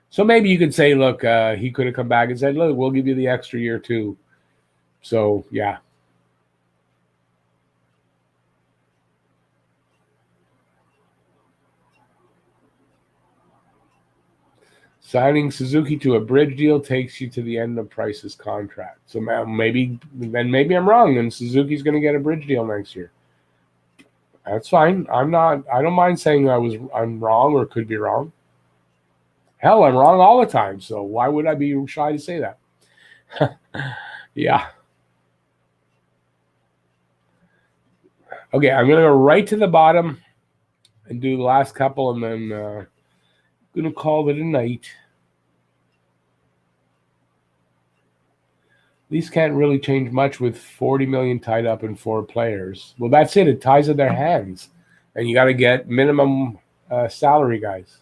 So maybe you could say, look, he could have come back and said, look, we'll give you the extra year too. So, yeah. Signing Suzuki to a bridge deal takes you to the end of Price's contract. So maybe I'm wrong, and Suzuki's going to get a bridge deal next year. That's fine. I don't mind saying I'm wrong or could be wrong. Hell, I'm wrong all the time. So why would I be shy to say that? Yeah. Okay, I'm going to go right to the bottom and do the last couple, and then I'm going to call it a night. These can't really change much with $40 million tied up in 4 players. Well, that's it. It ties in their hands, and you got to get minimum salary guys.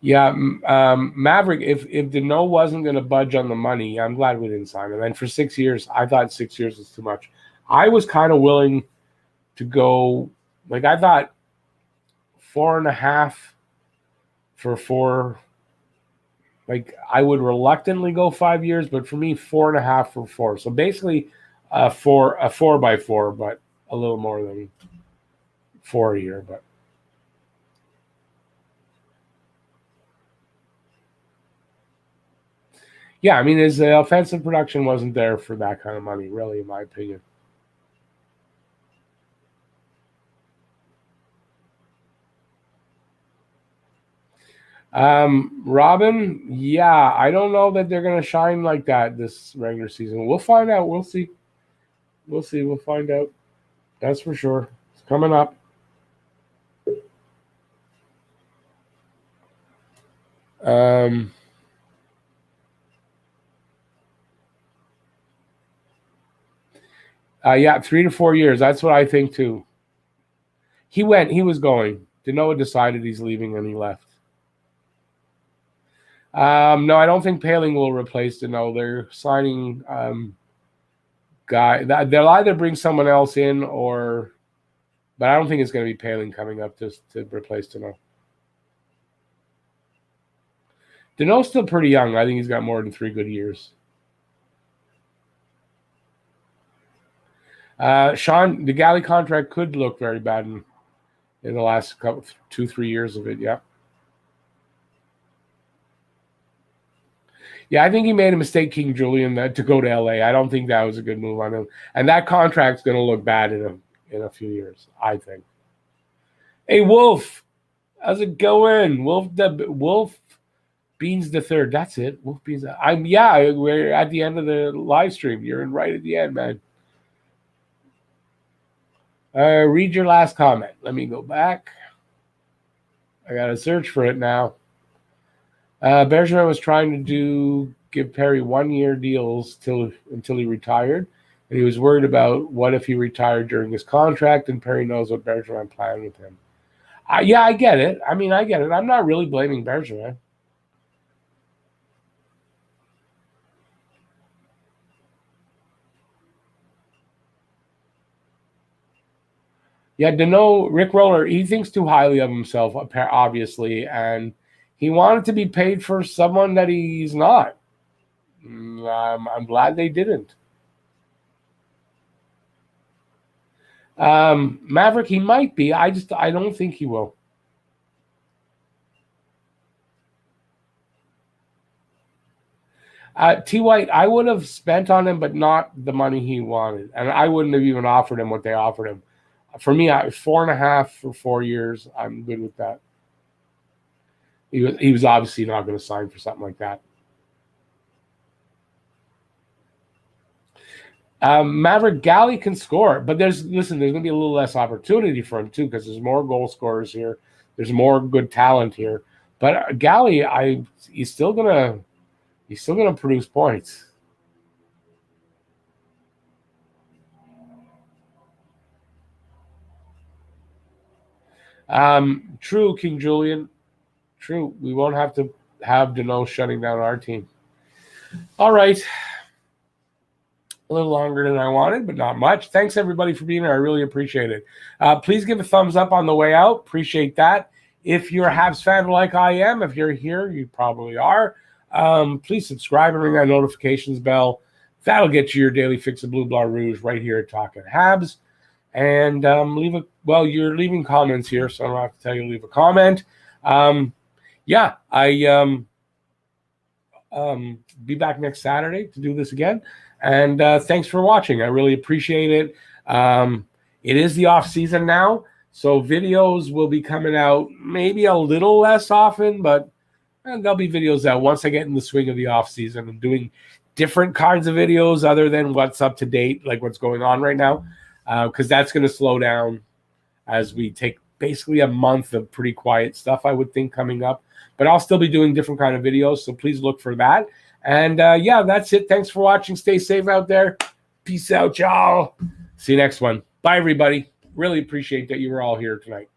Yeah, Maverick. If Danault wasn't going to budge on the money, I'm glad we didn't sign him. And for 6 years, I thought 6 years was too much. I was kind of willing to go, like I thought, 4.5 for 4. Like I would reluctantly go 5 years, but for me, 4.5 for 4. So basically, a 4x4, but a little more than 4 a year. But yeah, I mean, his offensive production wasn't there for that kind of money, really, in my opinion. Robin, yeah, I don't know that they're going to shine like that this regular season. We'll find out. We'll see. We'll find out. That's for sure. It's coming up. Yeah, 3 to 4 years. That's what I think too. He was going. Danault decided he's leaving and he left. No, I don't think Paling will replace Danault. They're signing guy. They'll either bring someone else in but I don't think it's going to be Paling coming up to replace Danault. Danault's still pretty young. I think he's got more than 3 good years. Sean, the Galley contract could look very bad in the last 2-3 years of it. Yeah. Yeah, I think he made a mistake, King Julian, to go to LA. I don't think that was a good move on him. And that contract's going to look bad in a few years, I think. Hey, Wolf, how's it going? Wolf Beans the third. That's it. Wolf Beans. We're at the end of the live stream. You're right at the end, man. Read your last comment. Let me go back. I got to search for it now. Bergevin was trying to give Perry 1-year deals until he retired, and he was worried about what if he retired during his contract, and Perry knows what Bergevin planned with him. Yeah, I get it. I mean, I get it. I'm not really blaming Bergevin. Yeah, Rick Roller, he thinks too highly of himself, obviously, and he wanted to be paid for someone that he's not. I'm glad they didn't. Maverick, he might be. I don't think he will. T. White, I would have spent on him, but not the money he wanted, and I wouldn't have even offered him what they offered him. For me, 4.5 for 4 years. I'm good with that. He was obviously not going to sign for something like that. Maverick Galley can score, but there's going to be a little less opportunity for him too because there's more goal scorers here. There's more good talent here. But Galley, he's still gonna produce points. True, King Julian. True. We won't have to have Deneau shutting down our team. All right. A little longer than I wanted, but not much. Thanks, everybody, for being here. I really appreciate it. Please give a thumbs up on the way out. Appreciate that. If you're a Habs fan like I am, if you're here, you probably are. Please subscribe and ring that notifications bell. That'll get you your daily fix of Blue, Blah, Rouge right here at Talking Habs. And you're leaving comments here, so I don't have to tell you to leave a comment. Be back next Saturday to do this again. And thanks for watching. I really appreciate it. It is the off season now, so videos will be coming out maybe a little less often, but there'll be videos out once I get in the swing of the off season and doing different kinds of videos other than what's up to date, like what's going on right now, because that's going to slow down as we take basically a month of pretty quiet stuff, I would think, coming up. But I'll still be doing different kind of videos, so please look for that. And that's it. Thanks for watching. Stay safe out there. Peace out, y'all. See you next one. Bye, everybody. Really appreciate that you were all here tonight.